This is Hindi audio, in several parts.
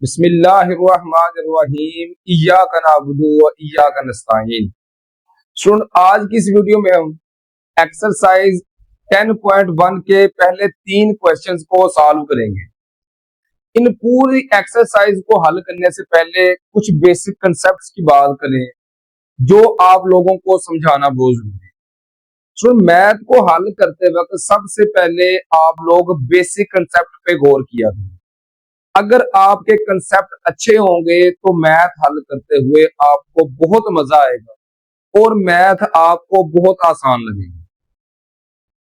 बिस्मिल्लाहिर्रहमानिर्रहीम इय्याका नअबुदु व इय्याका नस्तईन। सुन, आज की इस वीडियो में हम एक्सरसाइज 10.1 के पहले 3 क्वेश्चंस को सॉल्व करेंगे। इन पूरी एक्सरसाइज को हल करने से पहले कुछ बेसिक कंसेप्ट्स की बात करें जो आप लोगों को समझाना बहुत जरूरी है। सुन, मैथ को हल करते वक्त सबसे पहले आप लोग बेसिक कंसेप्ट पे गौर किया करें। अगर आपके कंसेप्ट अच्छे होंगे तो मैथ हल करते हुए आपको बहुत मजा आएगा और मैथ आपको बहुत आसान लगेगी।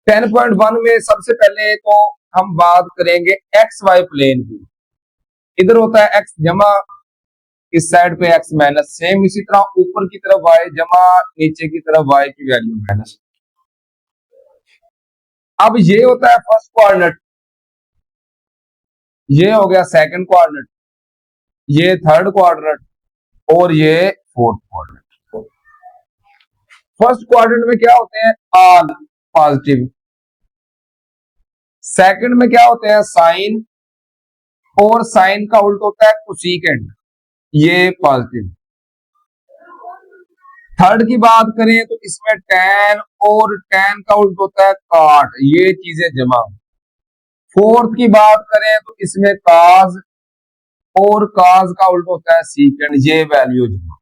10.1 में सबसे पहले तो हम बात करेंगे एक्स वाई प्लेन की। इधर होता है एक्स जमा, इस साइड पे एक्स माइनस, सेम इसी तरह ऊपर की तरफ वाई जमा, नीचे की तरफ वाई की वैल्यू माइनस। अब ये होता है फर्स्ट कोऑर्डिनेट, ये हो गया सेकंड कोऑर्डिनेट, ये थर्ड क्वाड्रेंट और ये फोर्थ क्वाड्रेंट। फर्स्ट क्वाड्रेंट में क्या होते हैं? All positive. सेकंड में क्या होते हैं? साइन, और साइन का उल्ट होता है कोसेकेंट, ये पॉजिटिव। थर्ड की बात करें तो इसमें टैन, और टैन का उल्ट होता है काट, ये चीजें जमा। फोर्थ की बात करें तो इसमें काज, और काज का उल्ट होता है सीकेंड, ये वैल्यू जमा।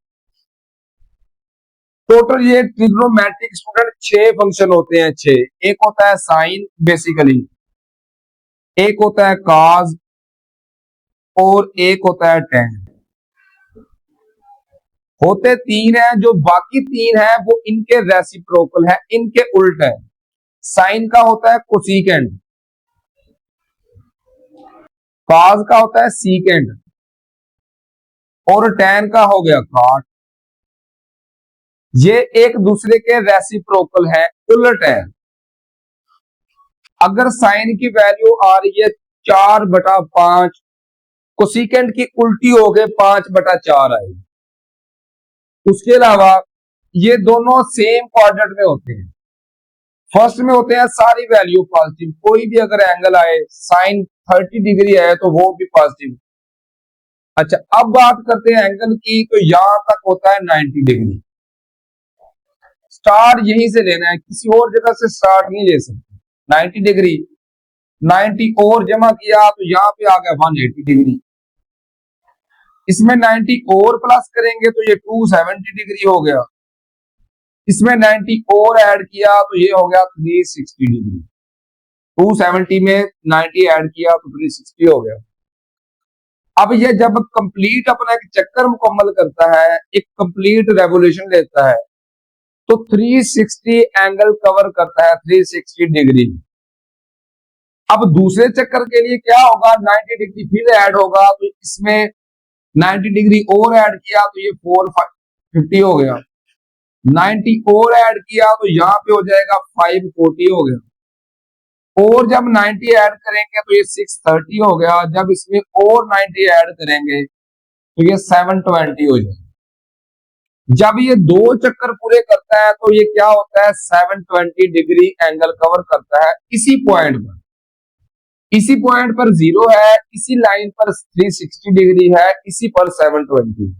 टोटल ये ट्रिग्नोमेट्रिक स्टूडेंट 6 फंक्शन होते हैं। 6, एक होता है साइन बेसिकली, एक होता है काज, और एक होता है टैन। होते 3 हैं, जो बाकी 3 हैं वो इनके रेसिप्रोकल है, इनके उल्ट है। साइन का होता है कोसेकेंड, काज का होता है सीकेंड, और टैन का हो गया काट। ये एक दूसरे के रेसिप्रोकल है, उलट है। अगर साइन की वैल्यू आ रही है 4/5, कोसेकेंट की उल्टी हो गए 5/4 आएगी। उसके अलावा ये दोनों सेम क्वाड्रेंट में होते हैं। फर्स्ट में होते हैं सारी वैल्यू पॉजिटिव, कोई भी अगर एंगल आए, साइन 30 डिग्री है तो वो भी पॉजिटिव। अच्छा, अब बात करते हैं एंगल की, तो यहां तक होता है 90 डिग्री। स्टार्ट यहीं से लेना है, किसी और जगह से स्टार्ट नहीं ले सकते। 90 डिग्री, 90 और जमा किया तो यहाँ पे आ गया 180 डिग्री। इसमें 90 और प्लस करेंगे तो ये 270 डिग्री हो गया। इसमें 90 और ऐड किया तो ये हो गया 360 डिग्री। 270 में 90 ऐड किया तो 360 हो गया। अब ये जब कंप्लीट अपना एक चक्कर मुकम्मल करता है, एक कंप्लीट रेवोल्यूशन लेता है, तो 360 एंगल कवर करता है, 360 डिग्री। अब दूसरे चक्कर के लिए क्या होगा? 90 डिग्री फिर ऐड होगा, तो इसमें 90 डिग्री और ऐड किया तो ये 450 हो गया। 90 और ऐड किया तो यहाँ पे हो जाएगा 540 हो गया। और जब 90 ऐड करेंगे तो ये 630 हो गया। जब इसमें और 90 ऐड करेंगे तो ये 720 हो जाएगा। जब ये 2 चक्कर पूरे करता है तो ये क्या होता है? 720 डिग्री एंगल कवर करता है इसी पॉइंट पर। इसी पॉइंट पर 0 है, इसी लाइन पर 360 डिग्री है, इसी पर 720।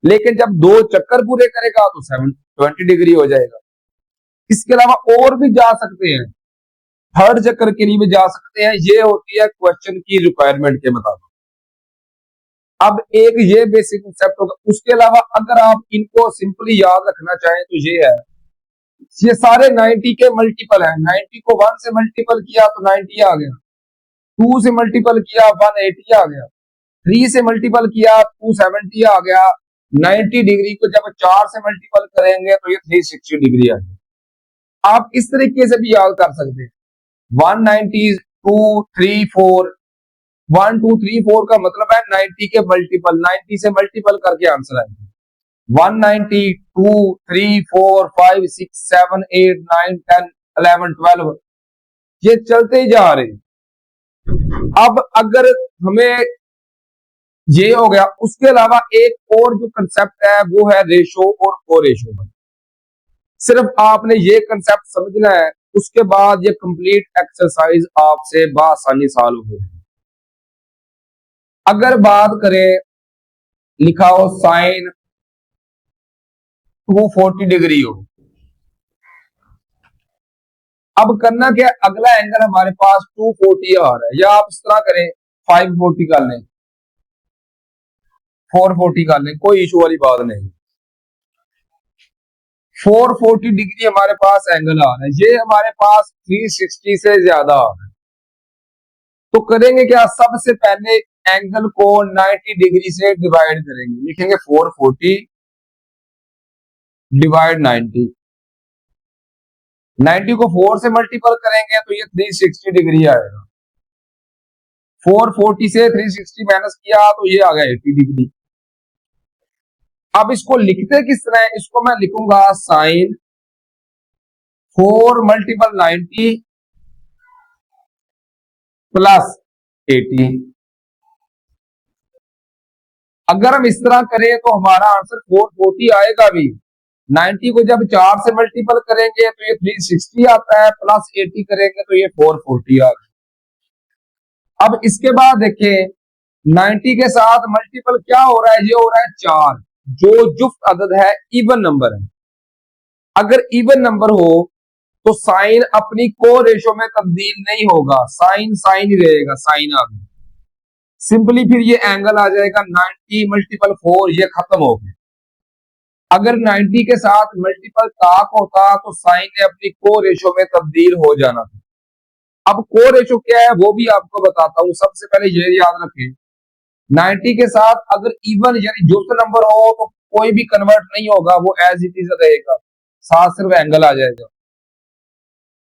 लेकिन जब 2 चक्कर पूरे करेगा तो 720 डिग्री हो जाएगा। इसके अलावा और भी जा सकते हैं, थर्ड चक्कर के लिए भी जा सकते हैं। ये होती है क्वेश्चन की रिक्वायरमेंट के मुताबिक। अब एक ये बेसिक कंसेप्ट होगा। उसके अलावा अगर आप इनको सिंपली याद रखना चाहें तो ये है, ये सारे 90 के मल्टीपल है। 90 को 1 से मल्टीपल किया तो 90 आ गया, 2 से मल्टीपल किया 180 आ गया, 3 से मल्टीपल किया 270 आ गया। 90 डिग्री को जब 4 से मल्टीपल करेंगे तो ये 360 डिग्री आ गई। आप इस तरीके से भी याद कर सकते हैं। 190, 2, 3, 4, 1, 2, 3, 4 का मतलब है 90 के मल्टीपल, 90 से मल्टीपल करके आंसर आएगा। 190, 2, 3, 4, 5, 6, 7, 8, 9, 10, 11, 12, ये चलते ही जा रहे हैं। अब अगर हमें ये हो गया, उसके अलावा एक और जो कंसेप्ट है वो है रेशो और कोरेशो। सिर्फ आपने ये कंसेप्ट समझना है, उसके बाद ये कंप्लीट एक्सरसाइज आपसे बआसानी सॉल्व हो जाएगी। अगर बात करें, लिखा हो साइन 240 डिग्री हो, अब करना क्या, अगला एंगल हमारे पास 240 आ रहा है, या आप इस तरह करें 540 कर लें, 440 कर लें, कोई इशू वाली बात नहीं। 440 डिग्री हमारे पास एंगल आ रहा है, ये हमारे पास 360 से ज्यादा आ रहा है। तो करेंगे क्या, सबसे पहले एंगल को 90 डिग्री से डिवाइड करेंगे, लिखेंगे 440 डिवाइड 90, 90 को 4 से मल्टीपल करेंगे तो ये 360 डिग्री आएगा। 440 से 360 माइनस किया तो ये आ गया 80 डिग्री। अब इसको लिखते किस तरह है, इसको मैं लिखूंगा साइन 4 मल्टीपल 90 प्लस 80। अगर हम इस तरह करें तो हमारा आंसर 440 आएगा भी। 90 को जब 4 से मल्टीपल करेंगे तो ये 360 आता है, प्लस 80 करेंगे तो ये 440 आ गया। अब इसके बाद देखें, 90 के साथ मल्टीपल क्या हो रहा है, ये हो रहा है 4, जो जुफ्त अदद है, इवन नंबर है। अगर इवन नंबर हो तो साइन अपनी को रेशो में तब्दील नहीं होगा, साइन साइन ही रहेगा, साइन आ गया। सिंपली फिर ये एंगल आ जाएगा 90 मल्टीपल 4, ये खत्म हो गया। अगर 90 के साथ मल्टीपल ताक होता तो साइन ने अपनी को रेशो में तब्दील हो जाना था। अब को रेशो क्या है वो भी आपको बताता हूं। सबसे पहले ये याद रखें, 90 के साथ अगर इवन यानी जुफ्त नंबर हो तो कोई भी कन्वर्ट नहीं होगा, वो एज इट इज रहेगा, साथ सिर्फ एंगल आ जाएगा।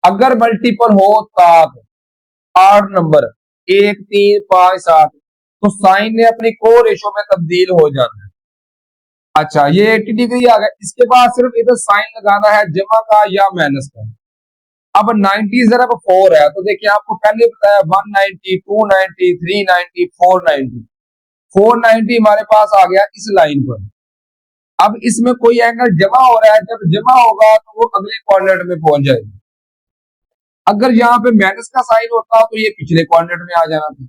अगर मल्टीपल हो ताक 8 नंबर 1 3 5 7, तो साइन ने अपनी को रेशो में तब्दील हो जाना है। अच्छा, ये 80 डिग्री आ गया। इसके बाद सिर्फ इधर साइन लगाना है जमा का या माइनस का। अब 90 ज़रब 4 है तो देखिए आपको पहले बताया 190 290 390 490, 490 हमारे पास आ गया इस लाइन पर। अब इसमें कोई एंगल जमा हो रहा है, जब जमा होगा तो वो अगले क्वाड्रेंट में पहुंच जाएगा। अगर यहाँ पे माइनस का साइन होता तो ये पिछले क्वाड्रेंट में आ जाना था।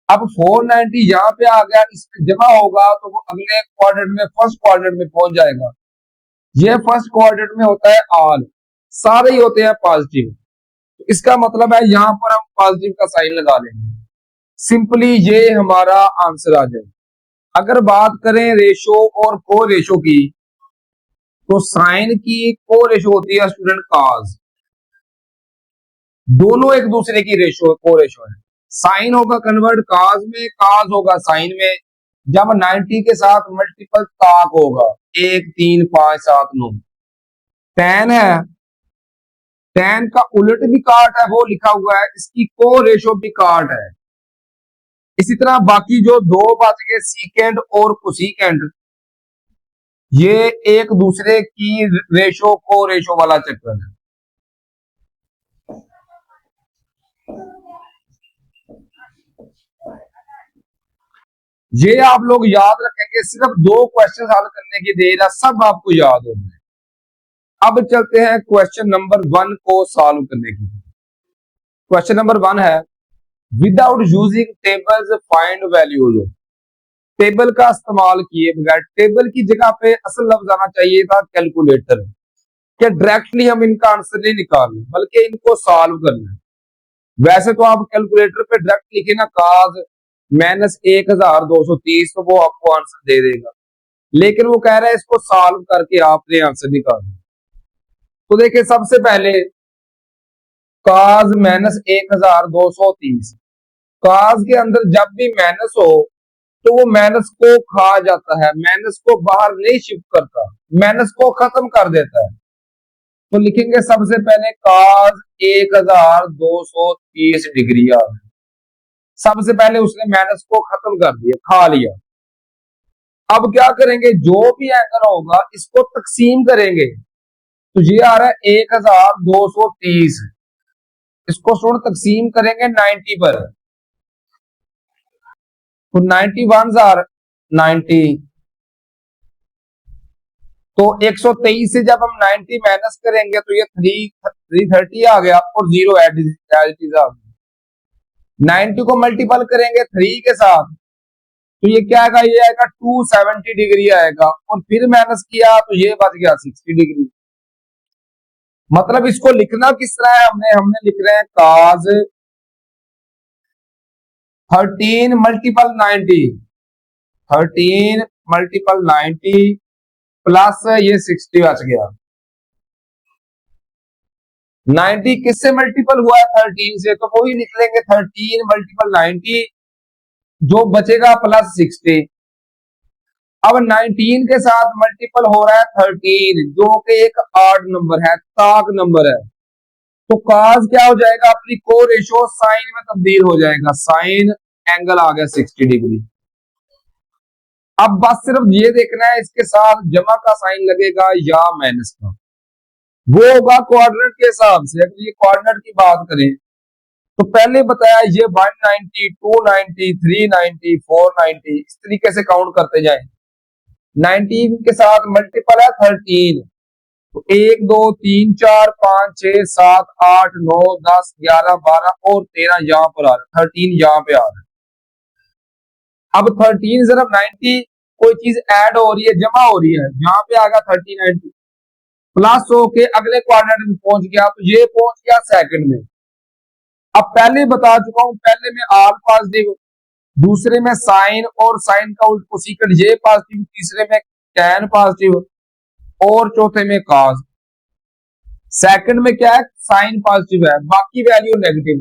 अब 490 यहाँ पे आ गया, इसमें जमा होगा तो वो अगले क्वाड्रेंट में, फर्स्ट क्वाड्रेंट में पहुंच जाएगा। ये फर्स्ट क्वाड्रेंट में होता है ऑल, सारे ही होते हैं पॉजिटिव। इसका मतलब है यहाँ पर हम पॉजिटिव का साइन लगा लेंगे, सिंपली ये हमारा आंसर आ जाए। अगर बात करें रेशो और को रेशो की, तो साइन की को रेशो होती है स्टूडेंट काज, दोनों एक दूसरे की रेशो को रेशो है। साइन होगा कन्वर्ट काज में, काज होगा साइन में। जब 90 के साथ मल्टीपल ताक होगा 1 3 5 7 9, टेन है, टेन का उलट भी काट है वो लिखा हुआ है, इसकी को रेशो भी काट है। इसी तरह बाकी जो दो बच गए सीकेंड और कोसीकेंड, ये एक दूसरे की रेशो को रेशो वाला चक्कर है। ये आप लोग याद रखेंगे, सिर्फ 2 क्वेश्चन हल करने की देर है, सब आपको याद होना है। अब चलते हैं क्वेश्चन नंबर 1 को सॉल्व करने की। क्वेश्चन नंबर 1 है, without using tables find values. Table का इस्तेमाल किए बगैर, टेबल की जगह पे असल लफ्ज आना चाहिए था कैलकुलेटर। क्या डायरेक्टली हम इनका आंसर नहीं निकालना, बल्कि इनको सॉल्व करना है। वैसे तो आप कैलकुलेटर पे डायरेक्ट लिखे ना काज -1230, तो वो आपको आंसर दे देगा, लेकिन वो कह रहा है इसको सॉल्व करके आपने आंसर निकालना। तो देखिए सबसे पहले काज -1230, काज के अंदर जब भी माइनस हो तो वो माइनस को खा जाता है, माइनस को बाहर नहीं शिफ्ट करता, माइनस को खत्म कर देता है। तो लिखेंगे सबसे पहले काज 1230 डिग्री आ गया। सबसे पहले उसने माइनस को खत्म कर दिया, खा लिया। अब क्या करेंगे, जो भी एंगल होगा इसको तकसीम करेंगे, तो ये आ रहा है 1230, इसको सुन तकसीम करेंगे 90 पर, तो 91 आर 90, तो 123 से जब हम 90 माइनस करेंगे तो ये 330 आ गया और 0 एड आ गया। 90 को मल्टीपल करेंगे 3 के साथ तो ये क्या आएगा, ये आएगा 270 डिग्री आएगा, और फिर माइनस किया तो ये बच गया 60 डिग्री। मतलब इसको लिखना किस तरह है, हमने लिख रहे हैं cos 13 मल्टीपल 90, 13 मल्टीपल 90 प्लस ये 60 बच गया। 90 किससे मल्टीपल हुआ है 13 से, तो वही लिख लेंगे 13 मल्टीपल 90, जो बचेगा प्लस 60। अब 19 के साथ मल्टीपल हो रहा है 13, जो कि एक ऑड नंबर है, ताक नंबर है, तो cos क्या हो जाएगा, अपनी को रेशो साइन में तब्दील हो जाएगा, साइन एंगल आ गया 60 डिग्री। अब बस सिर्फ ये देखना है इसके साथ जमा का साइन लगेगा या माइनस का, वो होगा कोऑर्डिनेट के हिसाब से। अगर ये कोऑर्डिनेट की बात करें तो पहले बताया ये 190, 290, 390, 490 इस तरीके से काउंट करते जाएं। 19 के साथ मल्टीपल है 13, तो 1 2 3 4 5 6 7 8 9 10 11 12 और 13 यहां पर आ रहा है, 13 यहां पे आ रहा है। अब 13 सिर्फ 90 कोई चीज ऐड हो रही है, जमा हो रही है, यहां पे आ गया 1390 प्लस होके अगले क्वाड्रेंट में पहुंच गया, तो ये पहुंच गया सेकंड में। अब पहले बता चुका हूं, पहले में आल पॉजिटिव, दूसरे में साइन और साइन का उल्ट कोसिकेंट ये पॉजिटिव, तीसरे में टैन पॉजिटिव और चौथे में कॉस। सेकंड में क्या है, साइन पॉजिटिव है, बाकी वैल्यू नेगेटिव,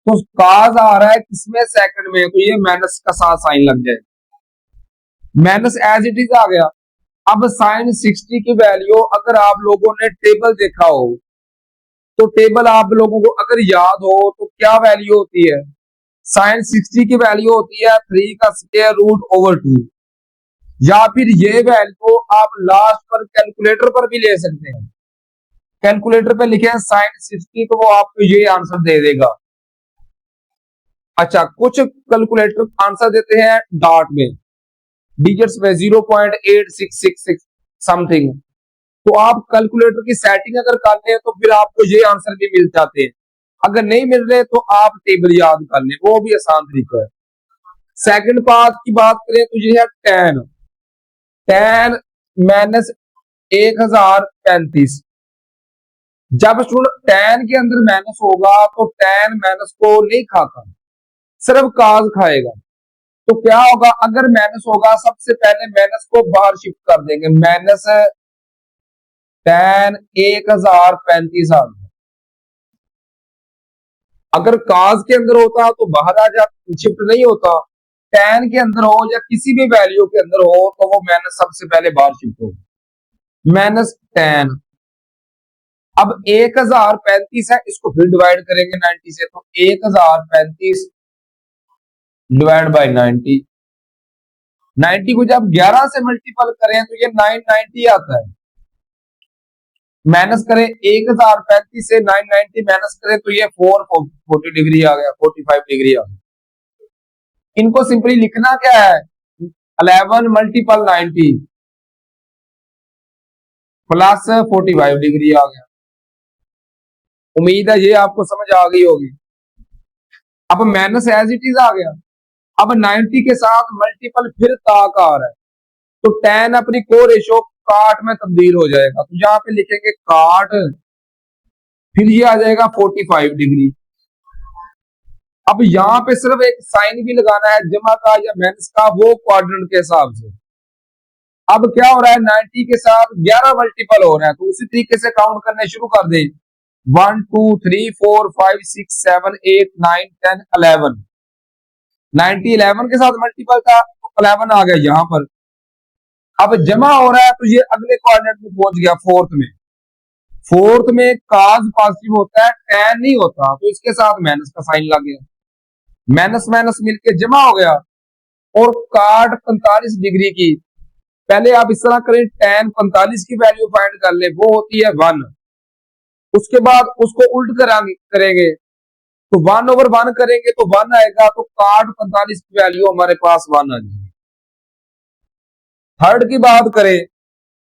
तो कॉस आ रहा है किसमें, सेकंड में, तो ये माइनस का साथ साइन लग जाए, माइनस एज इट इज आ गया। अब साइन 60 की वैल्यू अगर आप लोगों ने टेबल देखा हो तो टेबल आप लोगों को अगर याद हो तो क्या वैल्यू होती है, साइन 60 की वैल्यू होती है 3 का स्क्वायर रूट ओवर 2, या फिर ये वैल्यू आप लास्ट पर कैलकुलेटर पर भी ले सकते हैं। कैलकुलेटर पे लिखे साइन 60 तो वो आपको ये आंसर दे देगा। अच्छा, कुछ कैलकुलेटर आंसर देते हैं डॉट में, डिजिट्स में 0.8666 समथिंग, तो आप कैलकुलेटर की सेटिंग अगर कर लें तो फिर आपको ये आंसर भी मिल जाते हैं। अगर नहीं मिल रहे तो आप टेबल याद कर लें, वो भी आसान तरीका है। सेकंड पार्ट की बात करें तो ये है tan, tan माइनस 1035। जब स्टूडेंट tan के अंदर माइनस होगा तो tan माइनस को नहीं खाता, सिर्फ cos खाएगा, तो क्या होगा, अगर माइनस होगा सबसे पहले माइनस को बाहर शिफ्ट कर देंगे, माइनस tan 1035 आ गया। अगर cos के अंदर होता तो बाहर आ जाता, शिफ्ट नहीं होता, tan के अंदर हो या किसी भी वैल्यू के अंदर हो तो वो माइनस सबसे पहले बाहर शिफ्ट होगा, माइनस tan। अब 1035 है, इसको फिर डिवाइड करेंगे 90 से, तो 1035 डिवाइड बाय 90, 90 को जब 11 से मल्टीपल करें तो ये 990 आता है, माइनस करें 1035 से 990 माइनस करें तो ये 440 डिग्री आ गया, 45 डिग्री आ गया। इनको सिंपली लिखना क्या है, 11 मल्टीपल 90 प्लस 45 डिग्री आ गया। उम्मीद है ये आपको समझ आ गई होगी। अब माइनस एज इट इज आ गया, अब 90 के साथ मल्टीपल फिर ताक आ रहा है, तो tan अपनी को रेशो काट में तब्दील हो जाएगा, तो यहां पे लिखेंगे काट, फिर ये आ जाएगा 45 डिग्री। अब यहां पे सिर्फ एक साइन भी लगाना है, जमा का या माइनस का, वो क्वाड्रेंट के हिसाब से। अब क्या हो रहा है, 90 के साथ 11 मल्टीपल हो रहा है, तो उसी तरीके से काउंट करने शुरू कर दें, 1 2 3 4 5 6 7 8 9 10 11, 90 11 के साथ मल्टीपल था तो 11 आ गया यहां पर। अब जमा हो रहा है तो ये अगले कोऑर्डिनेट में पहुंच गया, फोर्थ में, फोर्थ में cos पॉजिटिव होता है, tan नहीं होता, तो इसके साथ माइनस का साइन लग गया, माइनस माइनस मिलके जमा हो गया, और काट 45 डिग्री की, पहले आप इस तरह करें, tan 45 की वैल्यू फाइंड कर ले, वो होती है 1, उसके बाद उसको उल्ट करेंगे तो 1/1 करेंगे तो 1 आएगा, तो काट 45 की वैल्यू हमारे पास 1 आ जाएगी। थर्ड की बात करें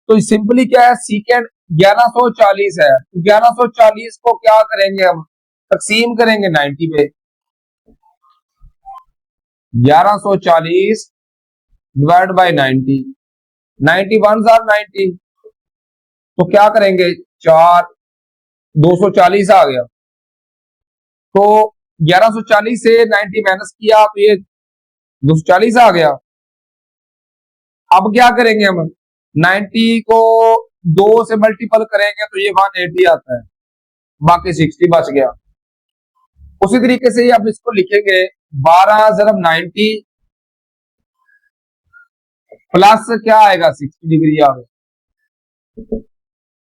तो सिंपली क्या है, सीकेंड 1140 है, तो 1140 को क्या करेंगे, हम तकसीम करेंगे 90 पे, 1140 डिवाइड बाई 90, 90 1 आर 90, तो क्या करेंगे, 4, 240 आ गया। तो 1140 से 90 माइनस किया तो ये 240 आ गया। अब क्या करेंगे हम, 90 को 2 से मल्टीपल करेंगे तो ये 180 आता है, बाकी 60 बच गया। उसी तरीके से अब इसको लिखेंगे 12 ज़रब 90 प्लस क्या आएगा 60 डिग्री आ गया।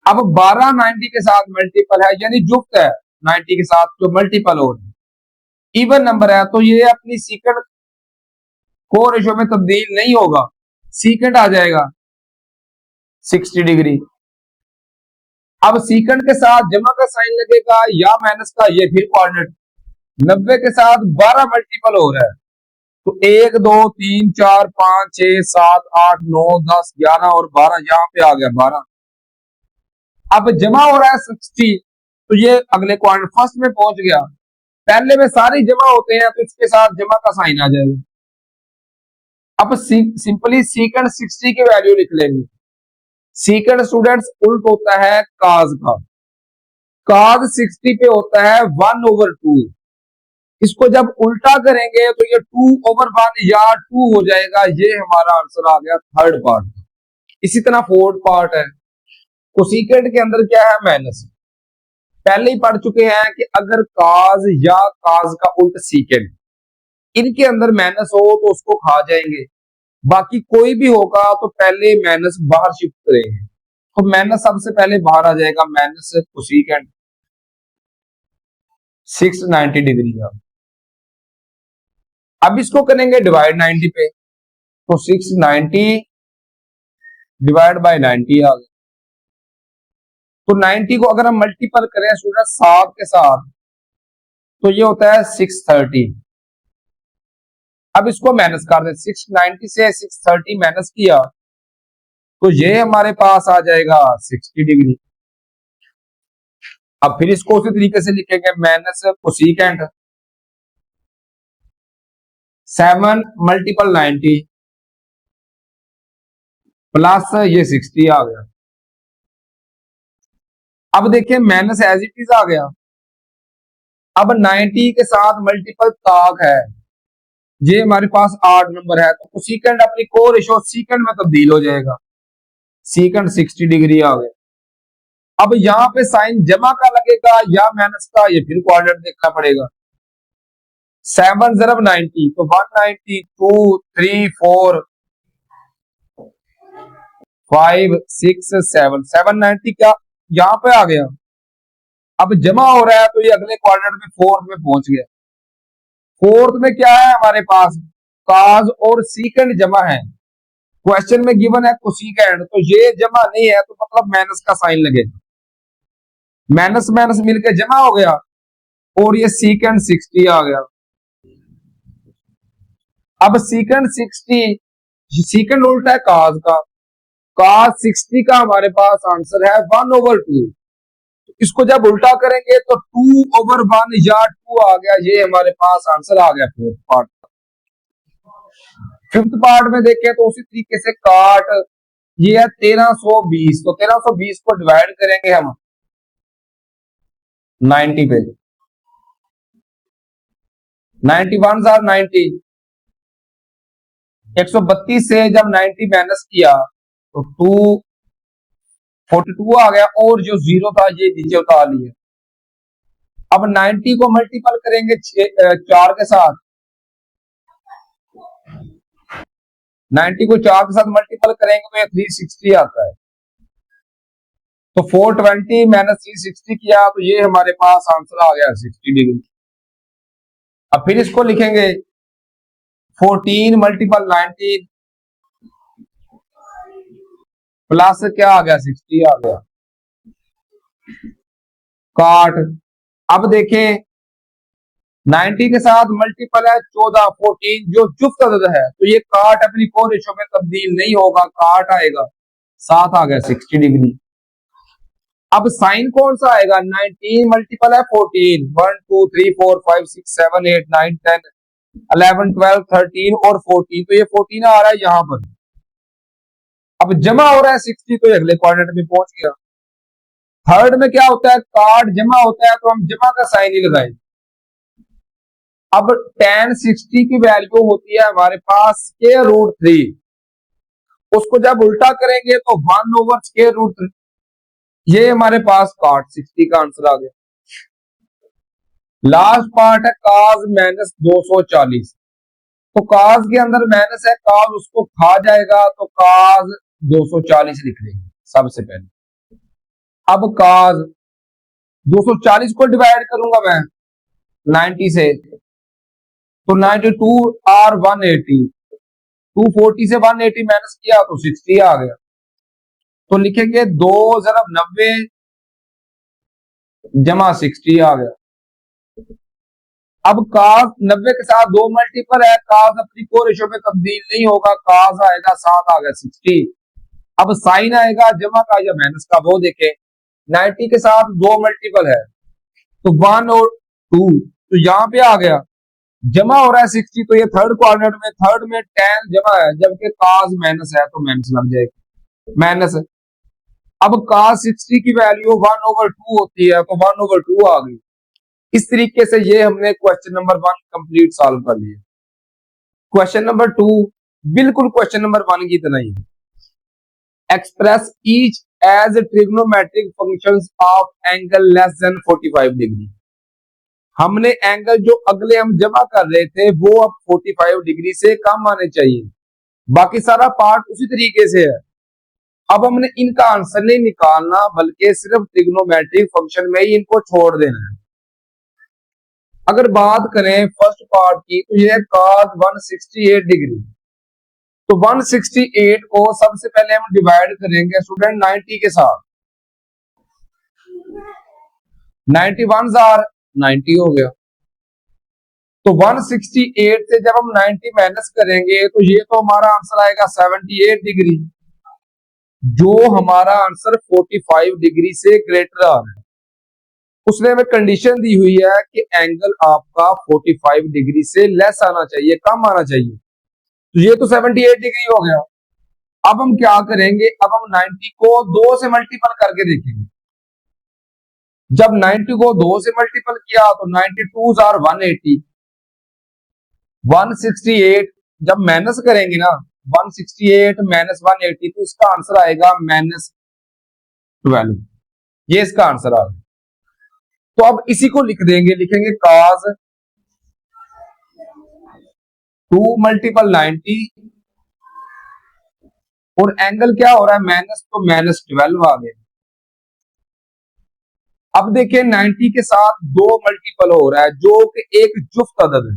अब 12 90 के साथ मल्टीपल है, यानी जुफ्त है 90 के साथ जो मल्टीपल हो रही है, इवन नंबर है, तो ये अपनी सीकेंड को रेशो में तब्दील नहीं होगा, सीकेंड आ जाएगा 60 डिग्री। अब सीकेंड के साथ जमा का साइन लगेगा या माइनस का, ये फिर कोऑर्डिनेट 90 के साथ 12 मल्टीपल हो रहा है, तो 1 2 3 4 5 6 7 8 9 10 11 और 12, यहां पे आ गया 12। अब जमा हो रहा है 60, तो ये अगले क्वाड्रेंट फर्स्ट में पहुंच गया। पहले में सारे जमा होते हैं तो इसके साथ जमा का साइन आ जाएगा। अब सिंपली सीकेंड 60 की वैल्यू लिख लेंगे। सीकेंड स्टूडेंट्स उल्ट होता है काज का, काज 60 पे होता है 1/2। इसको जब उल्टा करेंगे तो ये 2/1 या 2 हो जाएगा। ये हमारा आंसर आ गया थर्ड पार्ट। इसी तरह फोर्थ पार्ट है, कोसेकेंड के अंदर क्या है, माइनस। पहले ही पढ़ चुके हैं कि अगर काज या काज का उल्ट सीकेंड इनके अंदर माइनस हो तो उसको खा जाएंगे, बाकी कोई भी होगा तो पहले माइनस बाहर शिफ्ट करेंगे, तो माइनस सबसे पहले बाहर आ जाएगा, माइनस कोसेकेंड 690 डिग्री का। अब इसको करेंगे डिवाइड 90 पे, तो 690 डिवाइड बाय 90 आ गया। तो 90 को अगर हम मल्टीपल करें स्टूडेंट 7 के साथ तो ये होता है 630। अब इसको माइनस कर दें, 690 से 630 माइनस किया तो ये हमारे पास आ जाएगा 60 डिग्री। अब फिर इसको उसी तरीके से लिखेंगे, माइनस कोसेकेंड 7 मल्टीपल 90 प्लस ये 60 आ गया। अब देखिए माइनस एज इट इज आ गया। अब 90 के साथ मल्टीपल ताक है, ये हमारे पास 8 नंबर है, तो कोसेकेंड अपनी को रेशो सीकेंड में तब्दील हो जाएगा, सीकेंड 60 डिग्री आ गया। अब यहां पे साइन जमा का लगेगा या माइनस का, ये फिर कोऑर्डिनेट देखना पड़ेगा। 7 ज़रब 90 तो 190 2 3 4 5 6 7 790 क्या यहां पे आ गया। अब जमा हो रहा है तो ये अगले क्वाड्रेंट में फोर्थ में पहुंच गया। फोर्थ में क्या है हमारे पास, काज और सीकेंड जमा है। क्वेश्चन में गिवन है कोसेकेंड, तो ये जमा नहीं है तो मतलब माइनस का साइन लगेगा, माइनस माइनस मिलकर जमा हो गया और ये सीकेंड 60 आ गया। अब सीकेंड 60, सीकेंड उल्टा है काज का, काज 60 का हमारे पास आंसर है 1/2। इसको जब उल्टा करेंगे तो 2/1 या 2 आ गया, ये हमारे पास आंसर आ गया फोर्थ पार्ट। फिफ्थ पार्ट में देखें तो उसी तरीके से काट, ये है 1320, तो 1320 को डिवाइड करेंगे हम 90 पे, 91 आर 90, 132 से जब 90 माइनस किया तो 242 आ गया और जो जीरो था ये नीचे उतार लिया। अब 90 को मल्टीपल करेंगे 4 के साथ, 90 को 4 के साथ मल्टीपल करेंगे तो ये 360 आता है, तो 420 माइनस 360 किया तो ये हमारे पास आंसर आ गया 60 डिग्री। अब फिर इसको लिखेंगे 14 मल्टीपल 19 प्लस क्या आ गया 60 आ गया, काट। अब देखें 90 के साथ मल्टीपल है 14 14 जो जुफ्त अदद है, तो ये काट अपनी को रेशो में तब्दील नहीं होगा, काट आएगा 7 आ गया 60 डिग्री। अब साइन कौन सा आएगा, 19 मल्टीपल है 14, 1 2 3 4 5 6 7 8 9 10 11, 12, 13 और 14, तो ये 14 आ रहा है यहां पर। अब जमा हो रहा है 60, तो ये अगले क्वाड्रेंट में पहुंच गया। थर्ड में क्या होता है, कार्ड जमा होता है तो हम जमा का साइन ही लगाए। अब tan 60 की वैल्यू होती है हमारे पास √3, उसको जब उल्टा करेंगे तो 1/√3। ये हमारे पास cot 60 का आंसर आ गया। लास्ट पार्ट है cos -240, तो cos के अंदर माइनस है, cos उसको खा जाएगा तो cos 240 लिख लेंगे सबसे पहले। अब cos 240 को डिवाइड करूंगा मैं 90 से, तो 92 और 180, 240 से 180 माइनस किया तो 60 आ गया। तो लिखेंगे 2 × 90 जमा 60 आ गया। अब cos 90 के साथ 2 मल्टीपल है, cos अपनी को रेशो में तब्दील नहीं होगा, cos आएगा 7 आ गया 60। अब साइन आएगा जमा का या माइनस का, वो देखें 90 के साथ 2 मल्टीपल है तो 1 और 2, तो यहां पे आ गया जमा हो रहा है 60, तो ये थर्ड क्वाड्रेंट में, थर्ड में tan जमा है जबकि cos माइनस है तो माइनस लग जाएगा माइनस। अब cos 60 की वैल्यू 1/2 होती है तो 1/2 आ गई। इस तरीके से ये हमने क्वेश्चन नंबर 1 कंप्लीट सॉल्व कर लिया। क्वेश्चन नंबर 2 बिल्कुल क्वेश्चन नंबर 1 की तरह ही, express each as trigonometric functions of angle less than 45 degree. हमने एंगल जो अगले हम जमा कर रहे थे वो अब 45 डिग्री से कम आने चाहिए, बाकी सारा पार्ट उसी तरीके से है। अब हमने इनका आंसर नहीं निकालना बल्कि सिर्फ ट्रिग्नोमेट्रिक फंक्शन में ही इनको छोड़ देना है। अगर बात करें फर्स्ट पार्ट की तो ये cos 168 डिग्री, तो 168 को सबसे पहले हम डिवाइड करेंगे स्टूडेंट 90 के साथ, 91 आर 90 हो गया। तो 168 से जब हम 90 माइनस करेंगे तो ये तो हमारा आंसर आएगा 78 डिग्री, जो हमारा आंसर 45 डिग्री से ग्रेटर आ रहा है। उसने हमें कंडीशन दी हुई है कि एंगल आपका 45 डिग्री से लेस आना चाहिए, कम आना चाहिए, तो ये तो 78 डिग्री हो गया। अब हम क्या करेंगे, अब हम 90 को 2 से मल्टीपल करके देखेंगे। जब 90 को 2 से मल्टीपल किया तो 92 आर 180, 168 जब माइनस करेंगे ना 168 माइनस 180 तो इसका आंसर आएगा -12, ये इसका आंसर आ गया। तो अब इसी को लिख देंगे, लिखेंगे cos 2 × 90 और एंगल क्या हो रहा है माइनस, तो -12 आ गया। अब देखिए 90 के साथ 2 मल्टीपल हो रहा है जो कि एक जुफ्त अदद है,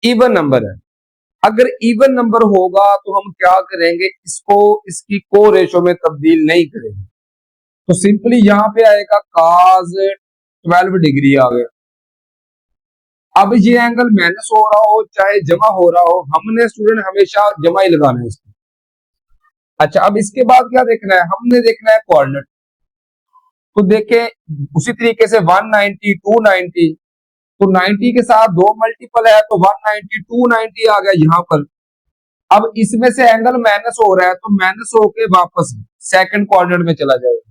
इवन नंबर है। अगर इवन नंबर होगा तो हम क्या करेंगे, इसको इसकी को रेशो में तब्दील नहीं करेंगे, तो सिंपली यहां पे आएगा cos 12 डिग्री आ गया। अब ये एंगल माइनस हो रहा हो चाहे जमा हो रहा हो, हमने स्टूडेंट हमेशा जमा ही लगाना है इसको। अच्छा, अब इसके बाद क्या देखना है, हमने देखना है कोऑर्डिनेट। तो देखें उसी तरीके से 190 290, तो 90 के साथ 2 मल्टीपल है तो 190 290 आ गया यहां पर। अब इसमें से एंगल माइनस हो रहा है तो माइनस होके वापस सेकंड कोऑर्डिनेट में चला जाएगा।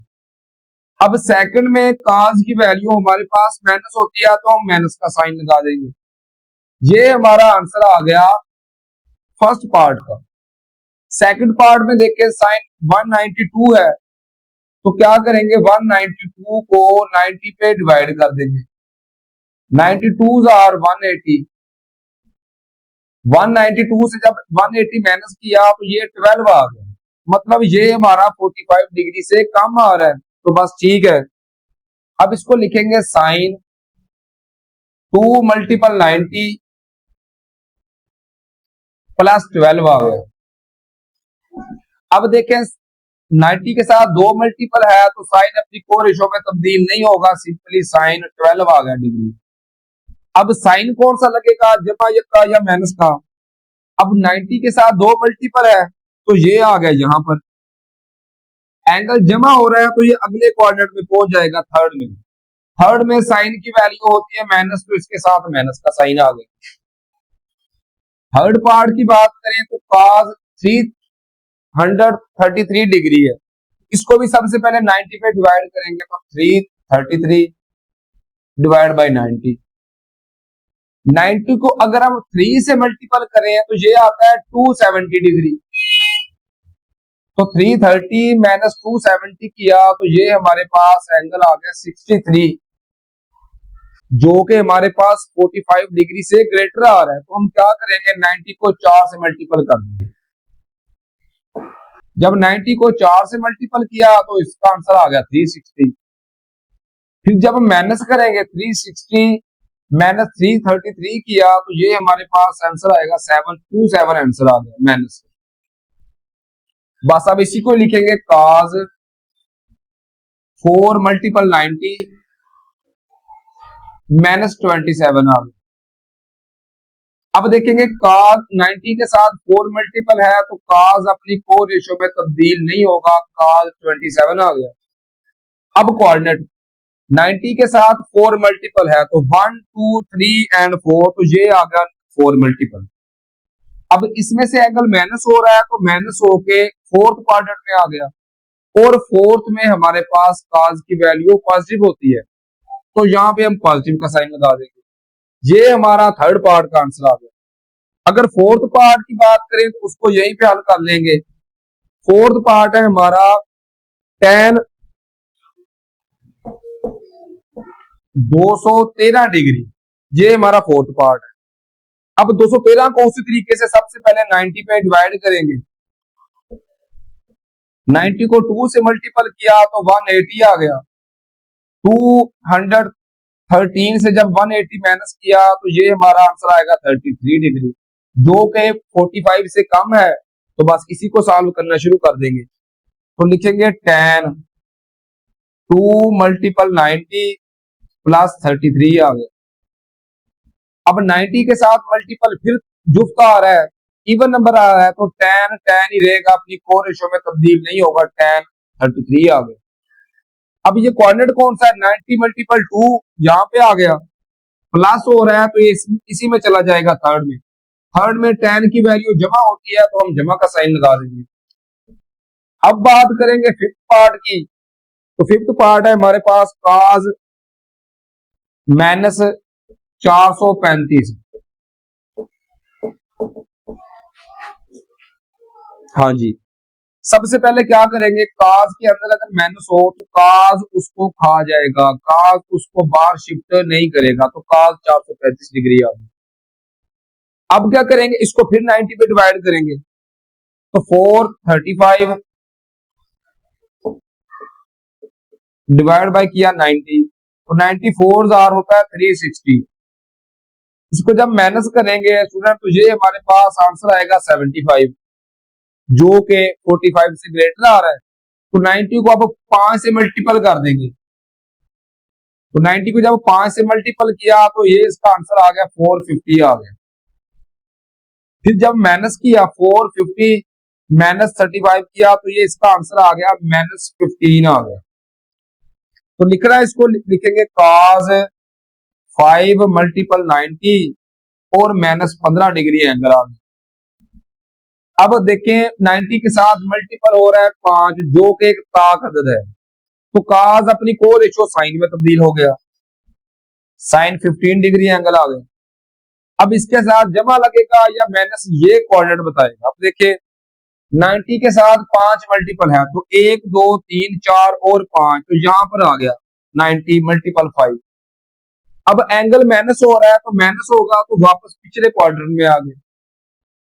अब सेकंड में cos की वैल्यू हमारे पास माइनस होती है तो हम माइनस का साइन लगा देंगे। ये हमारा आंसर आ गया फर्स्ट पार्ट का। सेकंड पार्ट में देखें साइन 192 है तो क्या करेंगे, 192 को 90 पे डिवाइड कर देंगे, 92 आर 180, 192 से जब 180 माइनस किया तो ये 12 आ गया, मतलब ये हमारा 45 डिग्री से कम आ रहा है, तो बस ठीक है। अब इसको लिखेंगे साइन 2 × 90 प्लस 12 आ गया। अब देखें 90 के साथ 2 मल्टीपल है तो साइन अपनी को रेशो में तब्दील नहीं होगा, सिंपली साइन 12 आ गया डिग्री। अब साइन कौन सा लगेगा, जमा का या माइनस का। अब 90 के साथ 2 मल्टीपल है तो ये आ गया यहां पर, एंगल जमा हो रहा है तो ये अगले कोऑर्डिनेट में पहुंच जाएगा थर्ड में। थर्ड में साइन की वैल्यू होती है माइनस, तो इसके साथ माइनस का साइन आ गया। थर्ड पार्ट की बात करें तो cos 333 डिग्री है, इसको भी सबसे पहले 90 पे डिवाइड करेंगे तो 333 डिवाइड बाई 90। 90 को अगर हम 3 से मल्टीपल करें तो ये आता है 270 डिग्री। तो 330 माइनस 270 किया तो ये हमारे पास एंगल आ गया 63, जो कि हमारे पास 45 डिग्री से ग्रेटर आ रहा है। तो हम क्या करेंगे, 90 को 4 से मल्टीपल कर देंगे। जब 90 को 4 से मल्टीपल किया तो इसका आंसर आ गया 360। फिर जब हम माइनस करेंगे 360 माइनस 333 किया तो ये हमारे पास आंसर आएगा 727 आंसर आ गया माइनस। बस अब इसी को लिखेंगे cos 4 मल्टीपल 90 माइनस 27 आ गया। अब देखेंगे cos 90 के साथ 4 मल्टीपल है तो cos अपनी को रेशो में तब्दील नहीं होगा, cos 27 आ गया। अब कोऑर्डिनेट 90 के साथ 4 मल्टीपल है तो 1 2 3 एंड 4, तो ये आ गया 4 मल्टीपल। अब इसमें से एंगल माइनस हो रहा है तो माइनस होके फोर्थ क्वाड्रेंट में आ गया, और फोर्थ में हमारे पास cos की वैल्यू पॉजिटिव होती है, तो यहाँ पे हम पॉजिटिव का साइन लगा देंगे। ये हमारा थर्ड पार्ट का आंसर आ गया। अगर फोर्थ पार्ट की बात करें तो उसको यहीं पे हल कर लेंगे। फोर्थ पार्ट है हमारा tan 213 डिग्री, ये हमारा फोर्थ पार्ट है। अब 213 को उसी तरीके से सबसे पहले 90 पे डिवाइड करेंगे। 90 को 2 से मल्टीपल किया तो 180 आ गया। 213 से जब 180 माइनस किया तो ये हमारा आंसर आएगा 33 डिग्री, जो कि 45 से कम है। तो बस इसी को सॉल्व करना शुरू कर देंगे। तो लिखेंगे tan 2 मल्टीपल 90 प्लस 33 आ गया। अब 90 के साथ मल्टीपल फिर जुफ्ता आ रहा है, इवन नंबर आ रहा है, तो tan ही रहेगा, अपनी को रेशो में तब्दील नहीं होगा, tan 33 आ गया। अब ये कोऑर्डिनेट कौन सा है, 90 मल्टीपल 2 यहाँ पे आ गया, प्लस हो रहा है तो ये इसी में चला जाएगा थर्ड में। थर्ड में tan की वैल्यू जमा होती है तो हम जमा का साइन लगा देंगे। अब बात करेंगे फिफ्थ पार्ट की, तो फिफ्थ पार्ट है हमारे पास cos माइनस 435। हाँ जी, सबसे पहले क्या करेंगे, cos के अंदर अगर माइनस हो तो cos उसको खा जाएगा, cos उसको बाहर शिफ्ट नहीं करेगा, तो cos 435 डिग्री आ गई। अब क्या करेंगे, इसको फिर 90 पे डिवाइड करेंगे तो 435 डिवाइड बाय किया 90, तो 94 आर होता है 360। इसको जब माइनस करेंगे स्टूडेंट तो ये हमारे पास आंसर आएगा 75, जो कि 45 से ग्रेटर आ रहा है। तो 90 को अब 5 से मल्टीपल कर देंगे, तो 90 को जब 5 से मल्टीपल किया तो ये इसका आंसर आ गया 450 आ गया। फिर जब माइनस किया 450 माइनस 35 किया तो ये इसका आंसर आ गया -15 आ गया। तो लिखना है, इसको लिखेंगे cos 5 मल्टीपल 90 और -15 डिग्री एंगल आ गया। अब देखें 90 के साथ मल्टीपल हो रहा है 5, जो कि एक ताक अदद है, तो cos अपनी को रेशो साइन में तब्दील हो गया, साइन 15 डिग्री एंगल आ गया। अब इसके साथ जमा लगेगा या माइनस, ये कोऑर्डिनेट बताएगा। अब देखिए 90 के साथ 5 मल्टीपल है तो 1 2 3 4 और 5, तो यहां पर आ गया 90 मल्टीपल 5। अब एंगल माइनस हो रहा है तो माइनस होगा तो वापस पिछले क्वाड्रेंट में आ गए।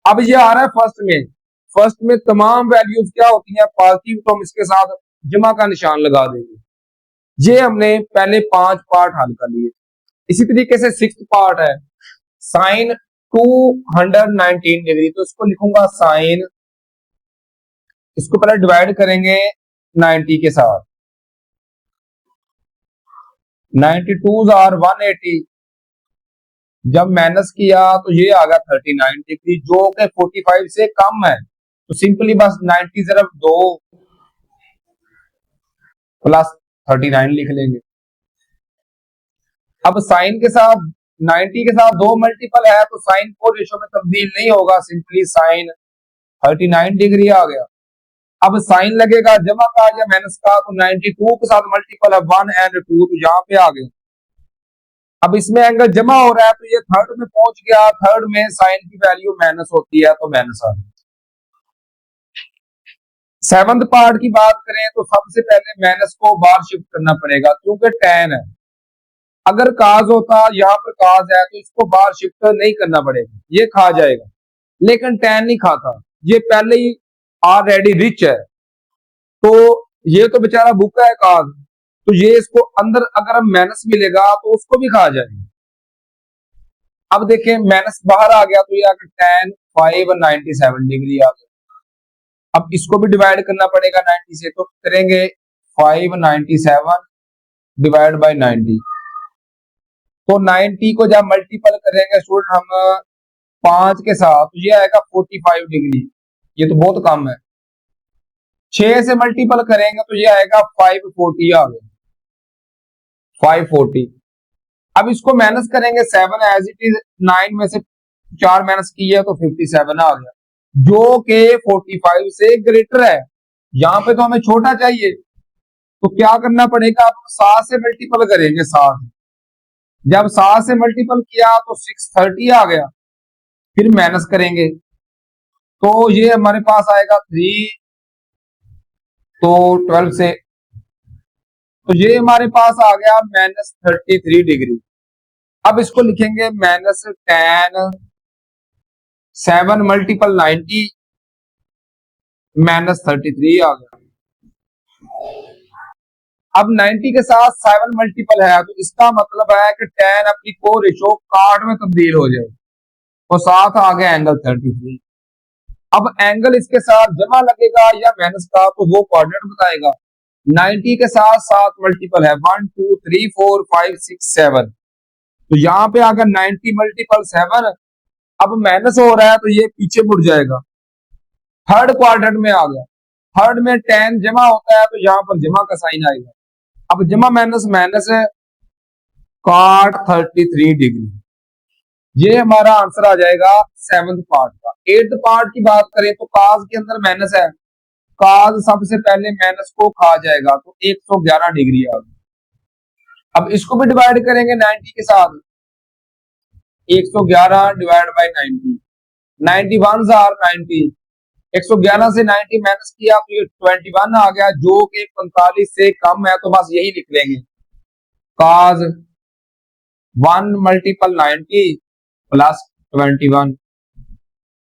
अब ये आ रहा है फर्स्ट में, फर्स्ट में तमाम वैल्यूज क्या होती हैं पॉजिटिव, तो हम इसके साथ जमा का निशान लगा देंगे। ये हमने पहले 5 पार्ट हल कर लिए। इसी तरीके से सिक्स्थ पार्ट है साइन 219 डिग्री, तो इसको लिखूंगा साइन, इसको पहले डिवाइड करेंगे 90 के साथ, 92 आर 180, जब माइनस किया तो ये आ गया 39 डिग्री, जो कि 45 से कम है। तो सिंपली बस 90 सिर्फ 2 प्लस 39 लिख लेंगे। अब साइन के साथ 90 के साथ 2 मल्टीपल है तो साइन को रेशो में तब्दील नहीं होगा, सिंपली साइन 39 डिग्री आ गया। अब साइन लगेगा जमा का या माइनस का, तो 92 के साथ मल्टीपल है 1 एंड 2, तो यहाँ पे आ गए। अब इसमें एंगल जमा हो रहा है तो ये थर्ड में पहुंच गया, थर्ड में साइन की वैल्यू माइनस होती है तो माइनस आ गया। सेवंथ पार्ट की बात करें तो सबसे पहले माइनस को बाहर शिफ्ट करना पड़ेगा, क्योंकि टेन है। अगर काज होता, यहाँ पर काज है, तो इसको बाहर शिफ्ट नहीं करना पड़ेगा, ये खा जाएगा, लेकिन टेन नहीं खाता, ये पहले ही ऑलरेडी रिच है, तो ये तो बेचारा भूखा है काज, तो ये इसको अंदर अगर माइनस मिलेगा तो उसको भी खा जाएगा। अब देखें माइनस बाहर आ गया तो ये आके टेन 597 डिग्री आ गया। अब इसको भी डिवाइड करना पड़ेगा 90 से, तो करेंगे 597 डिवाइड बाय 90, तो 90 को जब मल्टीपल करेंगे स्टूडेंट हम 5 के साथ, तो ये आएगा 45 डिग्री, ये तो बहुत कम है। 6 से मल्टीपल करेंगे तो ये आएगा 540 आ गया, 540। अब इसको माइनस करेंगे 7 एज इट इज, 9 में से 4 माइनस किया तो 57 आ गया, जो के 45 से ग्रेटर है। यहां पे तो हमें छोटा चाहिए, तो क्या करना पड़ेगा, आप 7 से मल्टीपल करेंगे, 7, जब 7 से मल्टीपल किया तो 630 आ गया, फिर माइनस करेंगे तो ये हमारे पास आएगा 3, तो 12 से, तो ये हमारे पास आ गया -33 डिग्री। अब इसको लिखेंगे -10 7 मल्टीपल 90 -33 आ गया। अब 90 के साथ 7 मल्टीपल है, तो इसका मतलब है कि 10 अपनी को रेशो काट में तब्दील हो जाए, तो साथ आ गया एंगल 33। अब एंगल इसके साथ जमा लगेगा या माइनस का, तो वो कोऑर्डिनेट बताएगा। 90 के साथ 7 मल्टीपल है, 1 2 3 4 5 6 7, तो यहाँ पे अगर 90 मल्टीपल 7, अब माइनस हो रहा है तो ये पीछे मुड़ जाएगा, थर्ड क्वाड्रेंट में आ गया। थर्ड में 10 जमा होता है तो यहाँ पर जमा का साइन आएगा। अब जमा माइनस माइनस है, cot 33 डिग्री, ये हमारा आंसर आ जाएगा 7th पार्ट का। 8th पार्ट की बात करें तो काज के अंदर माइनस है, काज सबसे पहले माइनस को खा जाएगा, तो 111 डिग्री आ गई। अब इसको भी डिवाइड करेंगे 90 के साथ, 111 डिवाइड बाय 90, 91 आर 90, 111 से 90 माइनस किया तो ये 21 आ गया, जो कि 45 से कम है, तो बस यही लिख लेंगे, काज 1 मल्टीपल 90 प्लस 21।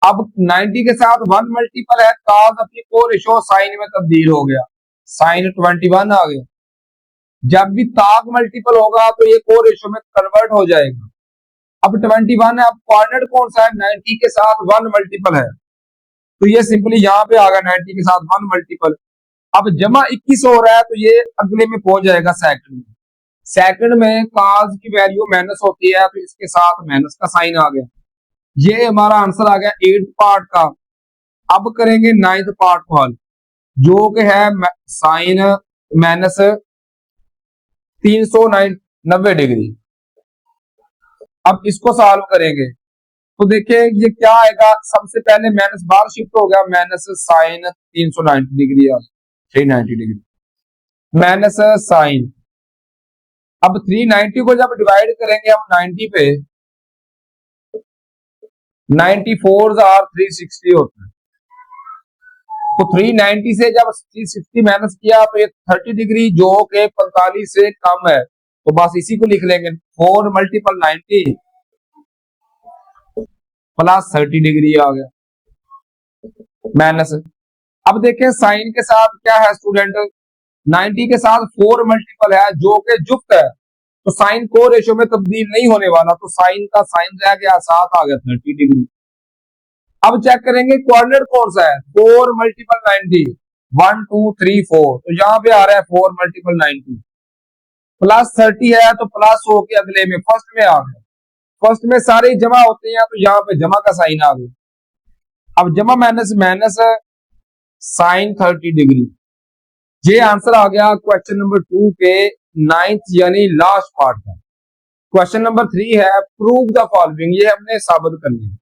अब 90 के साथ 1 मल्टीपल है, काज अपनी को रेशो साइन में तब्दील हो गया, साइन 21 आ गया। जब भी ताक मल्टीपल होगा तो ये को रेशो में कन्वर्ट हो जाएगा। अब 21 है, अब कोऑर्डिनेट कौन सा है, 90 के साथ 1 मल्टीपल है, तो ये सिंपली यहाँ पे आ गया 90 के साथ 1 मल्टीपल। अब जमा 21 हो रहा है तो ये अगले में पहुंच जाएगा सेकंड में। सेकंड में काज की वैल्यू माइनस होती है, तो इसके साथ माइनस का साइन आ गया। ये हमारा आंसर आ गया 8th पार्ट का। अब करेंगे 9th पार्ट को हल, जो कि है साइन माइनस 390 डिग्री। अब इसको सॉल्व करेंगे तो देखिए ये क्या आएगा, सबसे पहले माइनस बाहर शिफ्ट हो गया, माइनस साइन 390 डिग्री आ 390 डिग्री माइनस साइन। अब 390 को जब डिवाइड करेंगे हम 90 पे, 94 आर 360 होता है, तो 390 से जब 360 माइनस किया तो ये 30 डिग्री, जो कि 45 से कम है, तो बस इसी को लिख लेंगे, 4 मल्टीपल 90 प्लस 30 डिग्री आ गया माइनस। अब देखें साइन के साथ क्या है स्टूडेंट, 90 के साथ 4 मल्टीपल है, जो कि जुफ्त है, तो साइन को रेशो में तब्दील नहीं होने वाला, तो साइन का साइन रह गया, साथ आ गया 30 डिग्री। अब चेक करेंगे कोऑर्डिनेट कौन सा है, 4 मल्टीपल 90, 1 2 3 4, तो यहाँ पे आ रहा है 4 मल्टीपल 90 प्लस 30 है, तो प्लस हो के अगले में फर्स्ट में आ गया, फर्स्ट में सारे जमा होते हैं, तो यहाँ पे जमा का साइन आ गया। अब जमा माइनस माइनस साइन 30 डिग्री, ये आंसर आ गया क्वेश्चन नंबर 2 के 9th यानी लास्ट पार्ट का। क्वेश्चन नंबर 3 है प्रूव द फॉलोइंग, ये हमने साबित करनी है।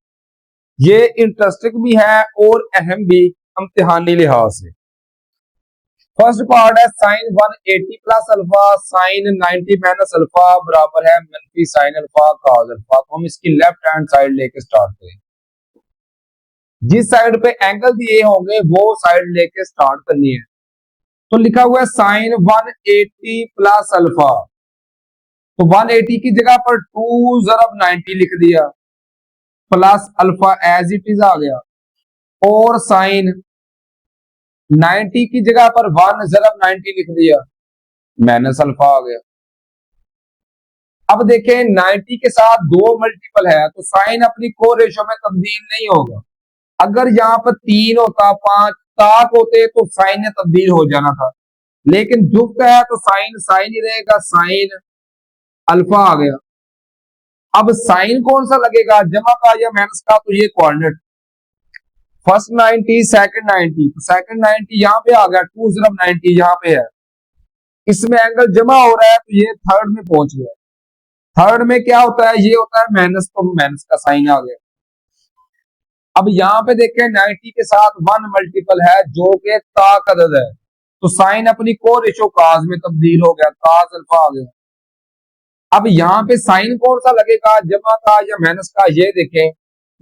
ये इंटरेस्टिंग भी है और अहम भी इम्तिहानी लिहाज से। फर्स्ट पार्ट है sine 180 plus alpha sine 90 minus alpha बराबर है मनफी साइन अल्फा कॉस अल्फा। तो हम इसकी लेफ्ट हैंड साइड लेके स्टार्ट करें। जिस साइड पे एंगल दिए होंगे वो साइड लेके स्टार्ट करनी है। तो लिखा हुआ है साइन 180 प्लस अल्फा, तो 180 की जगह पर 2 ज़रब 90 लिख दिया plus alpha as it is आ गया, और साइन 90 की जगह पर 1 ज़रब 90 लिख दिया माइनस अल्फा आ गया। अब देखें 90 के साथ 2 मल्टीपल है तो साइन अपनी को रेशो में तब्दील नहीं होगा। अगर यहाँ पर 3 होता 5 7 होते तो साइन ने तब्दील हो जाना था, लेकिन जुफ्त है तो साइन साइन ही रहेगा, साइन अल्फा आ गया। अब साइन कौन सा लगेगा, जमा का या माइनस का, तो ये कोऑर्डिनेट फर्स्ट 90 सेकंड 90, तो सेकंड 90 यहाँ पे आ गया, 2 ज़रब 90 यहाँ पे है, इसमें एंगल जमा हो रहा है तो ये थर्ड में पहुंच गया। थर्ड में क्या होता है, ये होता है माइनस, तो माइनस का साइन आ गया। अब यहाँ पे देखें 90 के साथ 1 मल्टीपल है जो कि ताक अदद है, तो साइन अपनी को रेशो काज में तब्दील हो गया, काज अल्फा आ गया। अब यहाँ पे साइन कौन सा लगेगा, जमा का या माइनस का, ये देखें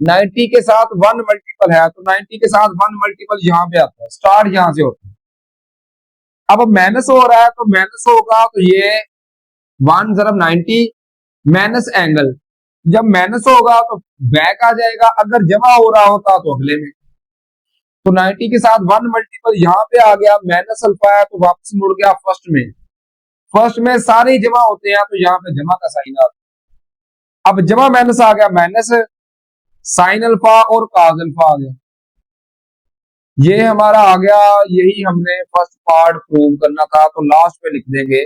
90 के साथ 1 मल्टीपल है तो 90 के साथ 1 मल्टीपल यहाँ पे आता है, स्टार्ट यहाँ से होता है। अब माइनस हो रहा है तो माइनस होगा तो ये 1 ज़रब 90 माइनस एंगल, जब माइनस होगा तो बैक आ जाएगा, अगर जमा हो रहा होता तो अगले में। तो 90 के साथ 1 मल्टीपल यहाँ पे आ गया, माइनस अल्फा है तो वापस मुड़ गया फर्स्ट में। फर्स्ट में सारे ही जमा होते हैं तो यहाँ पे जमा का साइन आ गया। अब जमा माइनस आ गया, माइनस साइन अल्फा और काज अल्फा आ गया। ये हमारा आ गया, यही हमने फर्स्ट पार्ट प्रूव करना था, तो लास्ट पे लिख देंगे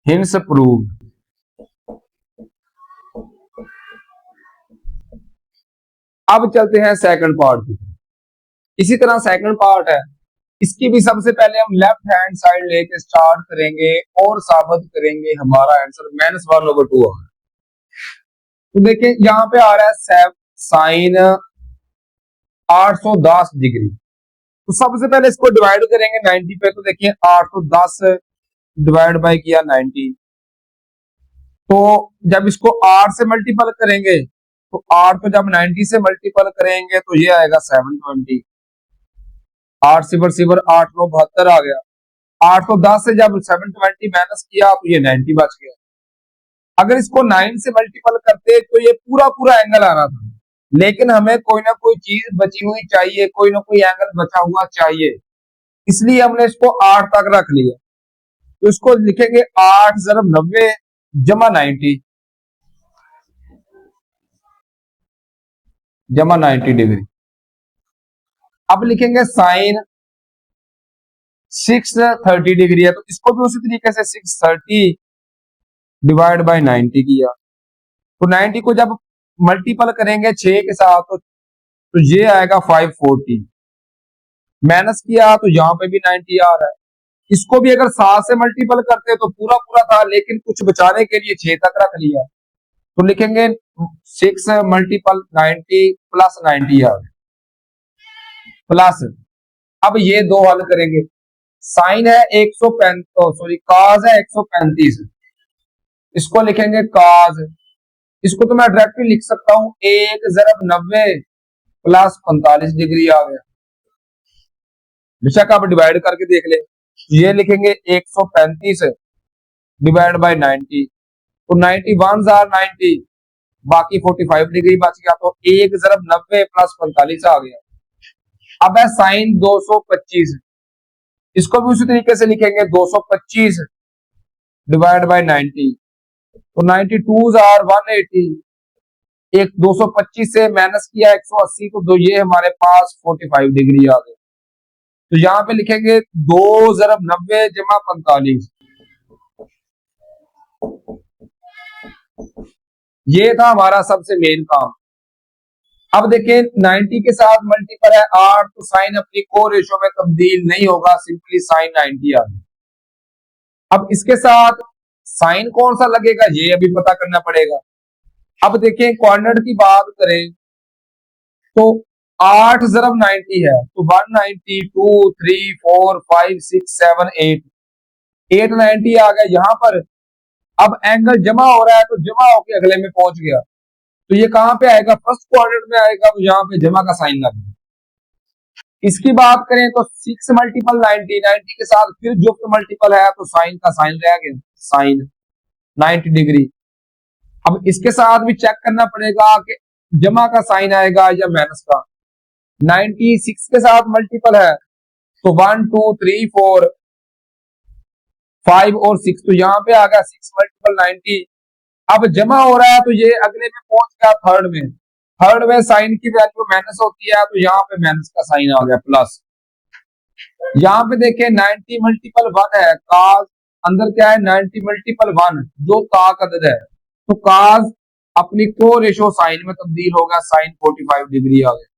हिंस प्रूव। अब चलते हैं सेकंड पार्ट की। इसी तरह सेकंड पार्ट है, इसकी भी सबसे पहले हम लेफ्ट हैंड साइड लेके स्टार्ट करेंगे और साबित करेंगे हमारा आंसर -1/2 आ। तो देखिए यहाँ पे आ रहा है साइन 810 डिग्री, तो सबसे पहले इसको डिवाइड करेंगे 90 पे, तो देखिए 810 डिवाइड बाय किया 90, तो जब इसको 8 से मल्टीपल करेंगे तो 8 को जब 90 से मल्टीपल करेंगे तो ये आएगा 720, 8 सिबर सिबर 8 9 72 आ गया। 810 से जब 720 माइनस किया तो ये 90 बच गया। अगर इसको 9 से मल्टीपल करते तो ये पूरा पूरा एंगल आना था, लेकिन हमें कोई ना कोई चीज बची हुई चाहिए, कोई ना कोई एंगल बचा हुआ चाहिए, इसलिए हमने इसको 8 तक रख लिया। तो इसको लिखेंगे 8 ज़रब 90 जमा 90 जमा 90 डिग्री। अब लिखेंगे साइन 630 डिग्री है, तो इसको भी उसी तरीके से 630 डिवाइड बाय 90 किया, तो 90 को जब मल्टीपल करेंगे 6 के साथ तो ये आएगा 540, माइनस किया तो यहाँ पे भी 90 आ रहा है। इसको भी अगर 7 से मल्टीपल करते तो पूरा पूरा था, लेकिन कुछ बचाने के लिए 6 तक रख लिया, तो लिखेंगे 6 मल्टीपल 90 प्लस 90 आ गया प्लस। अब ये दो हल करेंगे, साइन है 135, काज है 135, इसको लिखेंगे काज, इसको तो मैं डायरेक्टली लिख सकता हूं 1 ज़रब 90 प्लस 45 डिग्री आ गया। बेशक आप डिवाइड करके देख ले, ये लिखेंगे 135 डिवाइड बाय 90, तो 91 जार 90, बाकी 45 डिग्री बच गया, तो 1 ज़रब 90 प्लस 45 आ गया। अब है साइन 225, इसको भी उसी तरीके से लिखेंगे 225 डिवाइड बाय 90, तो 92 जार 180, एक 225 से माइनस किया 180, तो ये हमारे पास 45 डिग्री आ गए। तो यहां पे लिखेंगे 2 ज़रब 90 जमा 45, ये था हमारा सबसे मेन काम। अब देखिए 90 के साथ मल्टीपल है 8, तो साइन अपनी को रेशो में तब्दील नहीं होगा, सिंपली साइन 90 आ गई। अब इसके साथ साइन कौन सा लगेगा ये अभी पता करना पड़ेगा। अब देखें कोऑर्डिनेट की बात करें तो 8 ज़रब 90 है तो 190 2 3 4 5 6 7 8 890 आ गया यहाँ पर। अब एंगल जमा हो रहा है तो जमा होके अगले में पहुंच गया, तो ये कहां पे आएगा, फर्स्ट क्वाड्रेंट में आएगा, तो यहाँ पे जमा का साइन लग गया। इसकी बात करें तो 6 मल्टीपल 90, 90 के साथ फिर जो मल्टीपल है तो साइन का साइन रह गया, साइन 90 डिग्री। अब इसके साथ भी चेक करना पड़ेगा कि जमा का साइन आएगा या माइनस का। 96 के साथ मल्टीपल है तो 1 2 3 4 5 और 6, तो यहाँ पे आ गया 6 मल्टीपल 90। अब जमा हो रहा है तो ये अगले में पहुंच गया थर्ड में, थर्ड में साइन की वैल्यू माइनस होती है तो यहाँ पे माइनस का साइन आ गया प्लस। यहाँ पे देखें 90 मल्टीपल 1 है, काज अंदर क्या है 90 मल्टीपल 1 जो ताक अदद है, तो काज अपनी को रेशो साइन में तब्दील हो गया, साइन 45 डिग्री आ गया।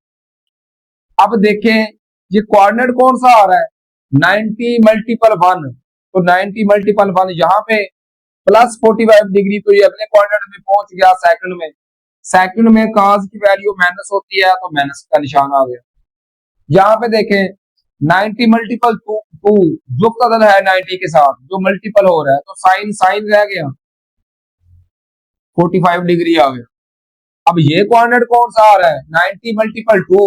अब देखें ये कोऑर्डिनेट कौन सा आ रहा है 90 मल्टीपल 1, तो 90 मल्टीपल 1 यहाँ पे प्लस 45 डिग्री, तो ये अगले कोऑर्डिनेट में पहुंच गया सेकंड में। सेकंड में काज की वैल्यू माइनस होती है तो माइनस का निशान आ गया। यहाँ पे देखें 90 मल्टीपल 2 जो कदर है 90 के साथ जो मल्टीपल हो रहा है तो साइन साइन रह गया 45 डिग्री आ गया। अब ये कोऑर्डिनेट कौन सा आ रहा है 90 मल्टीपल 2,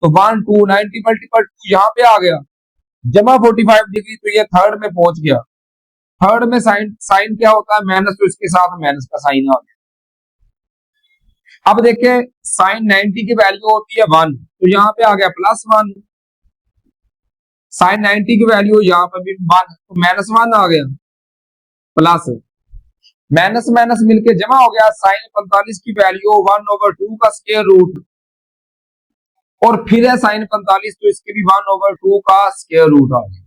तो 1 2 90 मल्टीपल 2 यहाँ पे आ गया जमा 45 डिग्री, तो ये थर्ड में पहुंच गया। थर्ड में साइन साइन क्या होता है माइनस, तो इसके साथ माइनस का साइन आ गया। अब देखें साइन 90 की वैल्यू होती है 1, तो यहाँ पे आ गया प्लस 1, साइन 90 की वैल्यू यहाँ पे भी 1, तो माइनस 1 आ गया प्लस माइनस माइनस मिलके जमा हो गया। साइन 45 की वैल्यू 1/2 का स्क्वायर रूट, और फिर है साइन 45 तो इसके भी 1/2 का स्क्वायर रूट आ गया।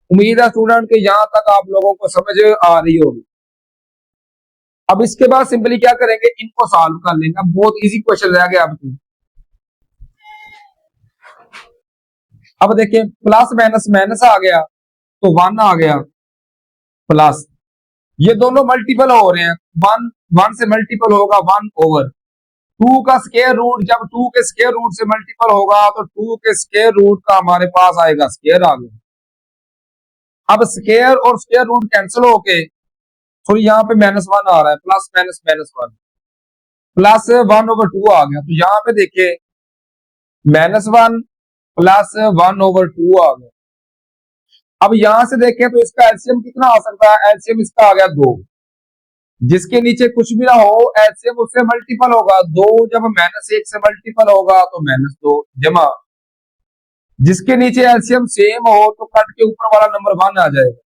उम्मीद है स्टूडेंट के यहां तक आप लोगों को समझ आ रही होगी। अब इसके बाद सिंपली क्या करेंगे, इनको सॉल्व कर लेंगे। अब बहुत इजी क्वेश्चन रह गया अब तो। अब देखिए प्लस माइनस माइनस आ गया तो 1 आ गया प्लस, ये दोनों मल्टीपल हो रहे हैं, 1 से मल्टीपल होगा 1/2 का स्क्वायर रूट, जब 2 के स्क्वायर रूट से मल्टीपल होगा तो 2 के स्क्वायर रूट का हमारे पास आएगा स्क्वायर आ गया। अब स्क्वायर और स्क्वायर रूट कैंसिल होके तो यहाँ पे -1 आ रहा है, प्लस माइनस -1 प्लस 1/2 आ गया, तो यहाँ पे देखिए -1 प्लस 1/2 आ गया। अब यहां से देखें तो इसका एलसीएम कितना आ सकता है, एलसीएम इसका आ गया 2, जिसके नीचे कुछ भी ना हो एलसीएम उससे मल्टीपल होगा 2, जब -1 से मल्टीपल होगा तो -2 जमा, जिसके नीचे एलसीएम सेम हो तो कट के ऊपर वाला नंबर 1 आ जाएगा।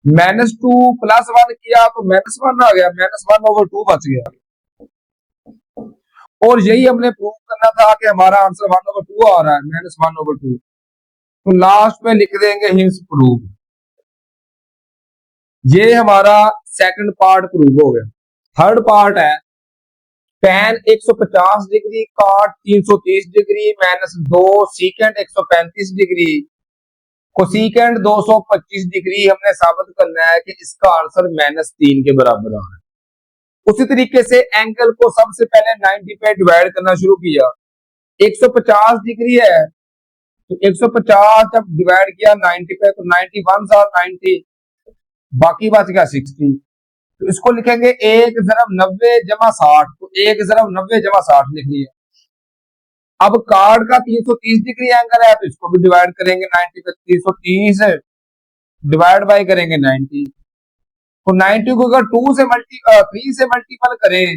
-2 प्लस 1 किया तो -1 आ गया, -1/2 बच गया। और यही हमने प्रूव करना था कि हमारा आंसर 1/2 आ रहा है, -1/2, तो लास्ट में लिख देंगे हिंस प्रूव। ये हमारा सेकंड पार्ट प्रूव हो गया। थर्ड पार्ट है tan 150 degree cot 330 degree -2 secant 135 degree cosecant 225 degree हमने साबित करना है कि इसका आंसर -3 के बराबर आ रहा है। उसी तरीके से एंगल को सबसे पहले 90 पे डिवाइड करना शुरू किया। 150 डिग्री है तो 150 जब डिवाइड किया 90 पे तो 91 और 90 बाकी बच गया 60, तो इसको लिखेंगे 1 ज़रब 90 जमा 60, तो 1 ज़रब 90 जमा 60 लिख लिया। अब कार्ड का 330 डिग्री एंगल है तो इसको भी डिवाइड करेंगे 90 पे, 330 डिवाइड बाय करेंगे 90, तो 90 को अगर 3 से मल्टीपल करें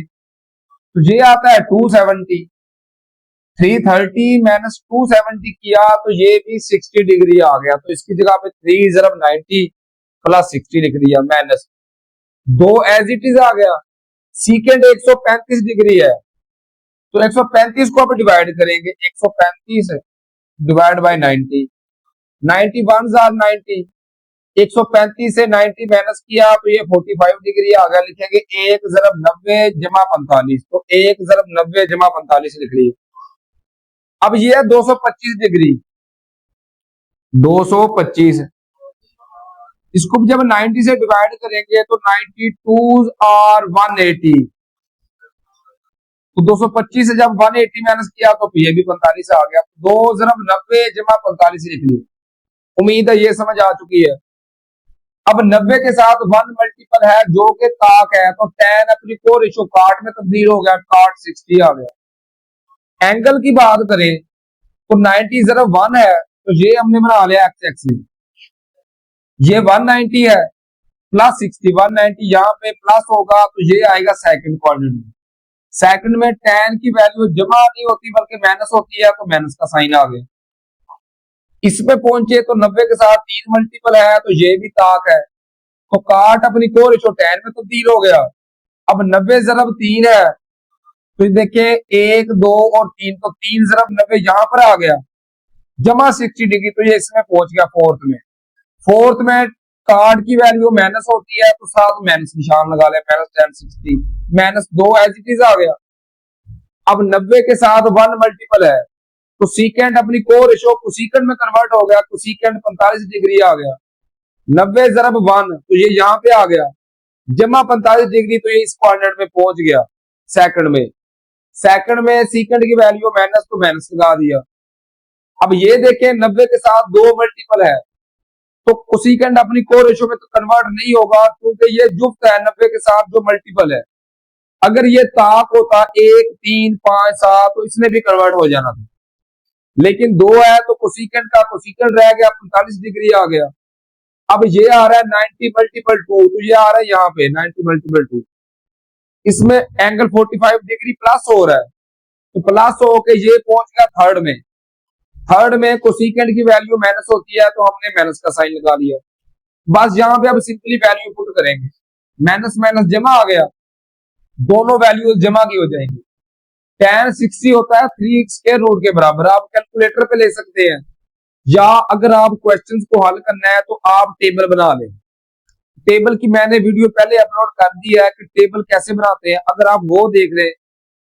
तो ये आता है 270, 330 माइनस 270 किया तो ये भी 60 डिग्री आ गया, तो इसकी जगह पे 3 ज़रब 90 प्लस 60 लिख दिया माइनस 2 एज इट इज आ गया। सीकेंड 135 डिग्री है तो 135 को अब डिवाइड करेंगे, 135 डिवाइड बाय 90, 91 जार 90, 135 से 90 माइनस किया तो ये 45 डिग्री आ गया, लिखेंगे 1 ज़रब 90 जमा 45, तो 1 ज़रब 90 जमा 45 लिख लिए। अब ये है 225 डिग्री, 225 इसको भी जब 90 से डिवाइड करेंगे तो 92 आर 180, तो 225 से जब 180 माइनस किया तो ये भी 45 आ गया। 2 जमा 45 लिख ली। उम्मीद है ये समझ आ चुकी है। अब 90 के साथ 1 मल्टीपल है जो कि ताक है, तो tan अपनी को रेशो काट में तब्दील हो गया, काट 60 आ गया। एंगल की बात करें तो 90 जरा 1 है, तो ये हमने बना लिया एक्स एक्सिस, ये 190 है प्लस 60, 190 यहाँ पे प्लस होगा तो ये आएगा सेकंड क्वाड्रेंट में। सेकंड में tan की वैल्यू जमा नहीं होती बल्कि माइनस होती है, तो माइनस का साइन आ गया। इसमें पहुंचे तो 90 के साथ 3 मल्टीपल है, तो ये भी ताक है, तो काट अपनी को रेशो tan में तब्दील हो गया। अब 90 जरब 3 है, तो देखिए 1 2 और 3, तो 3 जरब 90 यहां पर आ गया, जमा 60 डिग्री, तो ये इसमें पहुंच गया फोर्थ में। फोर्थ में कार्ड की वैल्यू माइनस होती है, तो साथ माइनस निशान लगा ले, minus 1060 minus 2 as it is आ गया। अब 90 के साथ 1 मल्टीपल है, तो सीकेंड अपनी को रेशो कोसिकेंड में कन्वर्ट हो गया, कोसिकेंड 45 डिग्री आ गया। 90 जरब 1, तो ये यहां पे आ गया, जमा 45 डिग्री, तो ये इस क्वाड्रेंट में पहुंच गया सेकंड में। सेकंड में सीकेंड की वैल्यू माइनस, तो माइनस लगा दिया। अब ये देखें 90 के साथ 2 मल्टीपल है, तो कोसिकेंड अपनी को रेशो में तो कन्वर्ट नहीं होगा क्योंकि ये जुफ्त है 90 के साथ जो मल्टीपल है। अगर ये ताक होता 1 3 5 7, तो इसने भी कन्वर्ट हो जाना था, लेकिन 2 है तो कोसिकेंड का कोसिकेंड रह गया, 45 डिग्री आ गया। अब ये आ रहा है 90 मल्टीपल 2, तो ये आ रहा है यहाँ पे 90 मल्टीपल 2, इसमें एंगल 45 डिग्री प्लस हो रहा है, तो प्लस होके ये पहुंच गया थर्ड में। थर्ड में कोसिकेंड की वैल्यू माइनस होती है, तो हमने माइनस का साइन लगा लिया। बस यहाँ पे अब सिंपली वैल्यू पुट करेंगे, माइनस माइनस जमा आ गया, दोनों वैल्यूज जमा की हो जाएंगी। tan 60 होता है 3 स्क्वायर रूट के बराबर, आप कैलकुलेटर पे ले सकते हैं, या अगर आप क्वेश्चंस को हल करना है तो आप टेबल बना लें। टेबल की मैंने वीडियो पहले अपलोड कर दी है कि टेबल कैसे बनाते हैं, अगर आप वो देख लें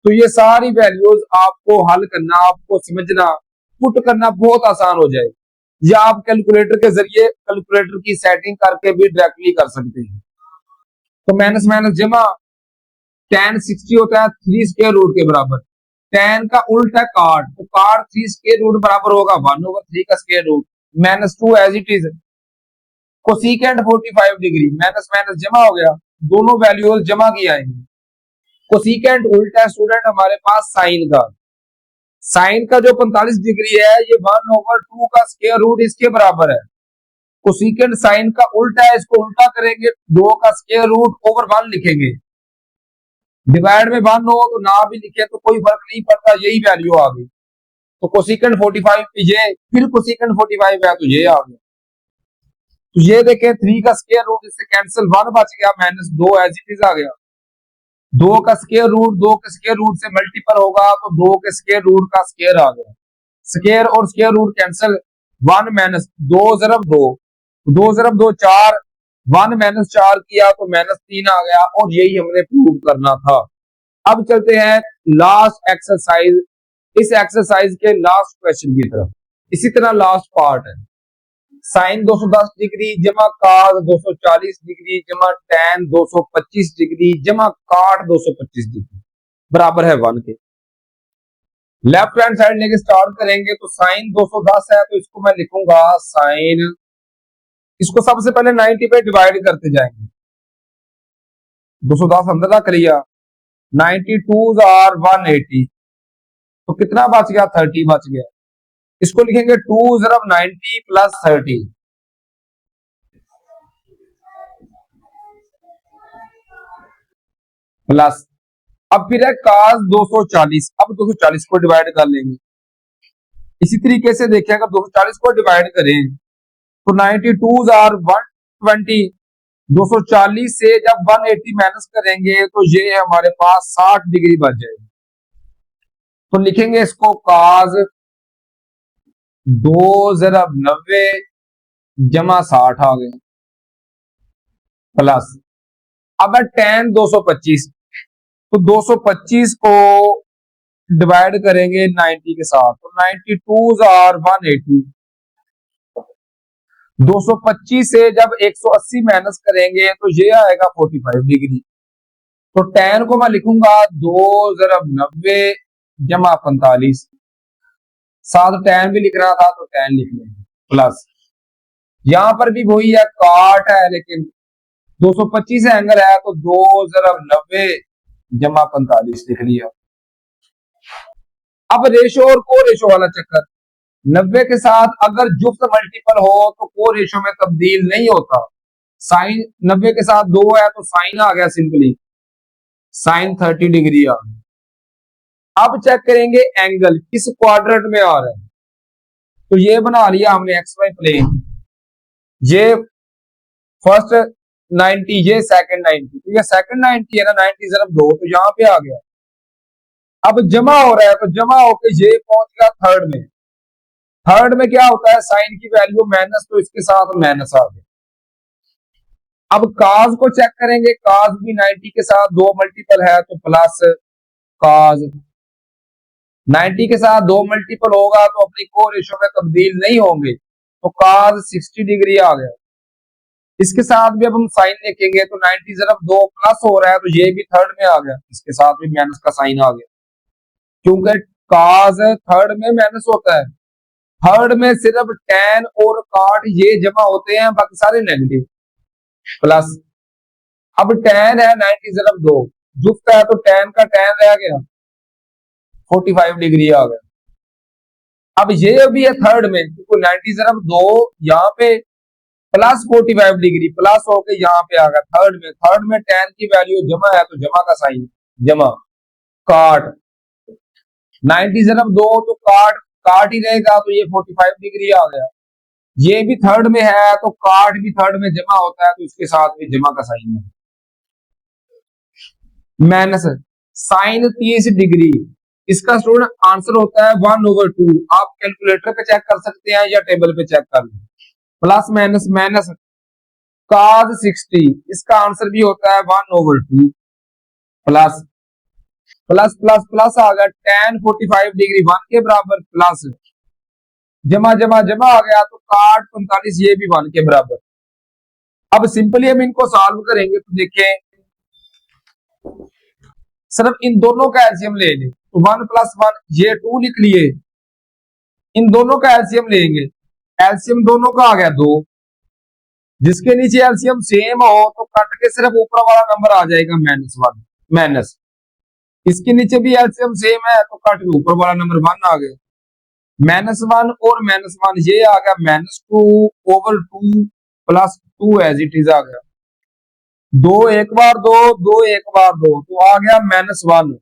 तो ये सारी वैल्यूज आपको हल करना, आपको समझना, पुट करना बहुत आसान हो जाए, या आप कैलकुलेटर के जरिए कैलकुलेटर की सेटिंग करके भी डायरेक्टली कर सकते हैं। तो माइनस माइनस जमा, tan 60 होता है 3 स्क्वायर रूट के बराबर, tan का उल्टा काट, तो काट 3 स्क्वायर रूट बराबर होगा 1/3 का square root, minus 2 as it is. Cosecant 45 degree, minus minus जमा हो गया, दोनों वैल्यूज जमा की आएंगी। कोसिकेंड उल्टा स्टूडेंट हमारे पास साइन का, साइन का जो 45 डिग्री है ये 1/2 का स्क्वायर रूट इसके बराबर है। कोसिकेंड साइन का उल्टा है, इसको उल्टा करेंगे 2 का स्क्वायर रूट ओवर 1 लिखेंगे, डिवाइड में 1 हो तो ना भी लिखे तो कोई फर्क नहीं पड़ता, यही वैल्यू आ गई। तो कोसिकेंड 45 ये, फिर कोसिकेंड 45 है तो ये आ गया। तो ये देखें 3 का स्क्वायर रूट इससे कैंसिल, 1 बच गया, माइनस 2 एज इट इज आ गया। 2 का स्क्वायर रूट 2 के स्क्वायर रूट से मल्टीपल होगा, तो 2 के स्क्वायर रूट का स्क्वायर आ गया, स्क्वायर और स्क्वायर रूट कैंसिल, 1 माइनस 2 जरब 2, 2 जरब 2 4, 1 माइनस 4 किया तो माइनस 3 आ गया, और यही हमने प्रूव करना था। अब चलते हैं लास्ट एक्सरसाइज, इस एक्सरसाइज के लास्ट क्वेश्चन की तरफ। इसी तरह लास्ट पार्ट है, साइन 210 डिग्री जमा काट 240 डिग्री जमा tan 225 डिग्री जमा काट 225 डिग्री बराबर है 1 के। लेफ्ट हैंड साइड लेके स्टार्ट करेंगे, तो साइन 210 है तो इसको मैं लिखूंगा साइन, इसको सबसे पहले 90 पे डिवाइड करते जाएंगे, 210 अंदर रख लिया, 92 आर 180, तो कितना बच गया 30 बच गया। इसको लिखेंगे 2 जरब 90 प्लस 30, प्लस, अब फिर है cos 240, अब 240 को डिवाइड कर लेंगे। इसी तरीके से देखिए अगर 240 को डिवाइड करें तो 92 आर 120, 240 से जब 180 माइनस करेंगे तो ये हमारे पास 60 डिग्री बच जाएगी। तो लिखेंगे इसको cos 2 जरब 90 जमा 60 आ गए, प्लस अब है tan 225, तो 225 को डिवाइड करेंगे 90 के साथ, तो 92 आर 180, 225 से जब 180 माइनस करेंगे तो ये आएगा 45 डिग्री। तो tan को मैं लिखूंगा 2 × 90 जमा 45, साथ tan भी लिख रहा था तो tan लिख लेंगे, प्लस यहां पर भी वही है, काट है लेकिन 225 एंगल है तो 2 × 90 जमा 45 लिख लिया। अब रेशो और को रेशो वाला चक्कर, 90 के साथ अगर जुफ्त मल्टीपल हो तो को रेशो में तब्दील नहीं होता। साइन 90 के साथ 2 है तो साइन आ गया, सिंपली साइन 30 डिग्री आ गया। अब चेक करेंगे एंगल किस क्वाड्रेंट में आ रहा है, तो ये बना लिया हमने एक्स वाई प्लेन, ये फर्स्ट 90, ये सेकंड 90, तो ये सेकंड 90 है ना, 90 ज़रब 2 तो यहां पे आ गया। अब जमा हो रहा है तो जमा होके ये पहुंच गया थर्ड में। थर्ड में क्या होता है, साइन की वैल्यू माइनस, तो इसके साथ माइनस आ गया। अब काज को चेक करेंगे, काज भी 90 के साथ 2 मल्टीपल है तो प्लस काज, 90 के साथ 2 मल्टीपल होगा तो अपनी को रेशो में तब्दील नहीं होंगे, तो काज 60 डिग्री आ गया। इसके साथ भी अब हम साइन लिखेंगे तो 90 ज़रब 2 प्लस हो रहा है तो ये भी थर्ड में आ गया, इसके साथ भी माइनस का साइन आ गया, क्योंकि काज थर्ड में माइनस होता है। थर्ड में सिर्फ tan और काट ये जमा होते हैं, बाकी सारे नेगेटिव, प्लस अब tan है 90 ज़रब 2, जुफ्त है तो tan का tan रह गया, 45 डिग्री आ गया। अब ये भी है थर्ड में, क्योंकि 90 ज़रब 2 यहाँ पे प्लस 45 डिग्री प्लस होके यहाँ पे आ गया थर्ड में। थर्ड में tan की वैल्यू जमा है तो जमा का साइन, जमा काट 90 ज़रब 2 तो काट काट ही रहेगा तो ये 45 डिग्री आ गया। ये भी थर्ड में है तो काट भी थर्ड में जमा होता है तो इसके साथ भी जमा का साइन है। माइनस साइन 30 डिग्री, इसका स्टूडेंट आंसर होता है 1/2। आप कैलकुलेटर पे चेक कर सकते हैं या टेबल पे चेक कर लें। प्लस माइनस माइनस cos 60, इसका आंसर भी होता है 1/2, प्लस प्लस प्लस प्लस आ गया tan 45 डिग्री 1 के बराबर, प्लस जमा जमा जमा आ गया तो काट 45 ये भी 1 के बराबर। अब सिंपली हम इनको सॉल्व करेंगे तो देखें, सिर्फ इन दोनों का एलसीएम ले लें तो 1 + 1 ये 2 लिख लिए, इन दोनों का एलसीएम लेंगे, एलसीएम दोनों का आ गया 2, जिसके नीचे एलसीएम सेम हो तो कट के सिर्फ ऊपर वाला नंबर आ जाएगा -1 माइनस, इसके नीचे भी एलसीएम सेम है तो कट के ऊपर वाला नंबर 1 आ गया। -1 और -1 ये आ गया -2/2 प्लस 2 एज इट इज आ गया, 2 एक बार 2 2 एक बार 2 तो आ गया -1।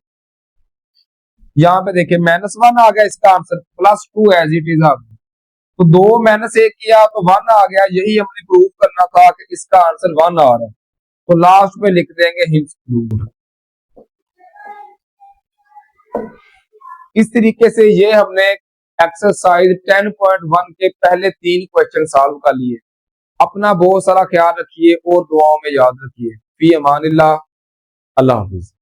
यहाँ पे देखिए -1 आ गया इसका answer, plus 2 as it is आ गया, तो 2 -1 किया तो 1 आ गया। यही हमने प्रूव करना था कि इसका आंसर 1 आ रहा है, तो लास्ट में लिख देंगे हिंट्स प्रूव्ड। इस तरीके से ये हमने एक्सरसाइज 10.1 के पहले 3 क्वेश्चन सॉल्व कर लिए। अपना बहुत सारा ख्याल रखिए और दुआओं में याद रखिए। फी अमानिल्लाह, अल्लाह हाफिज।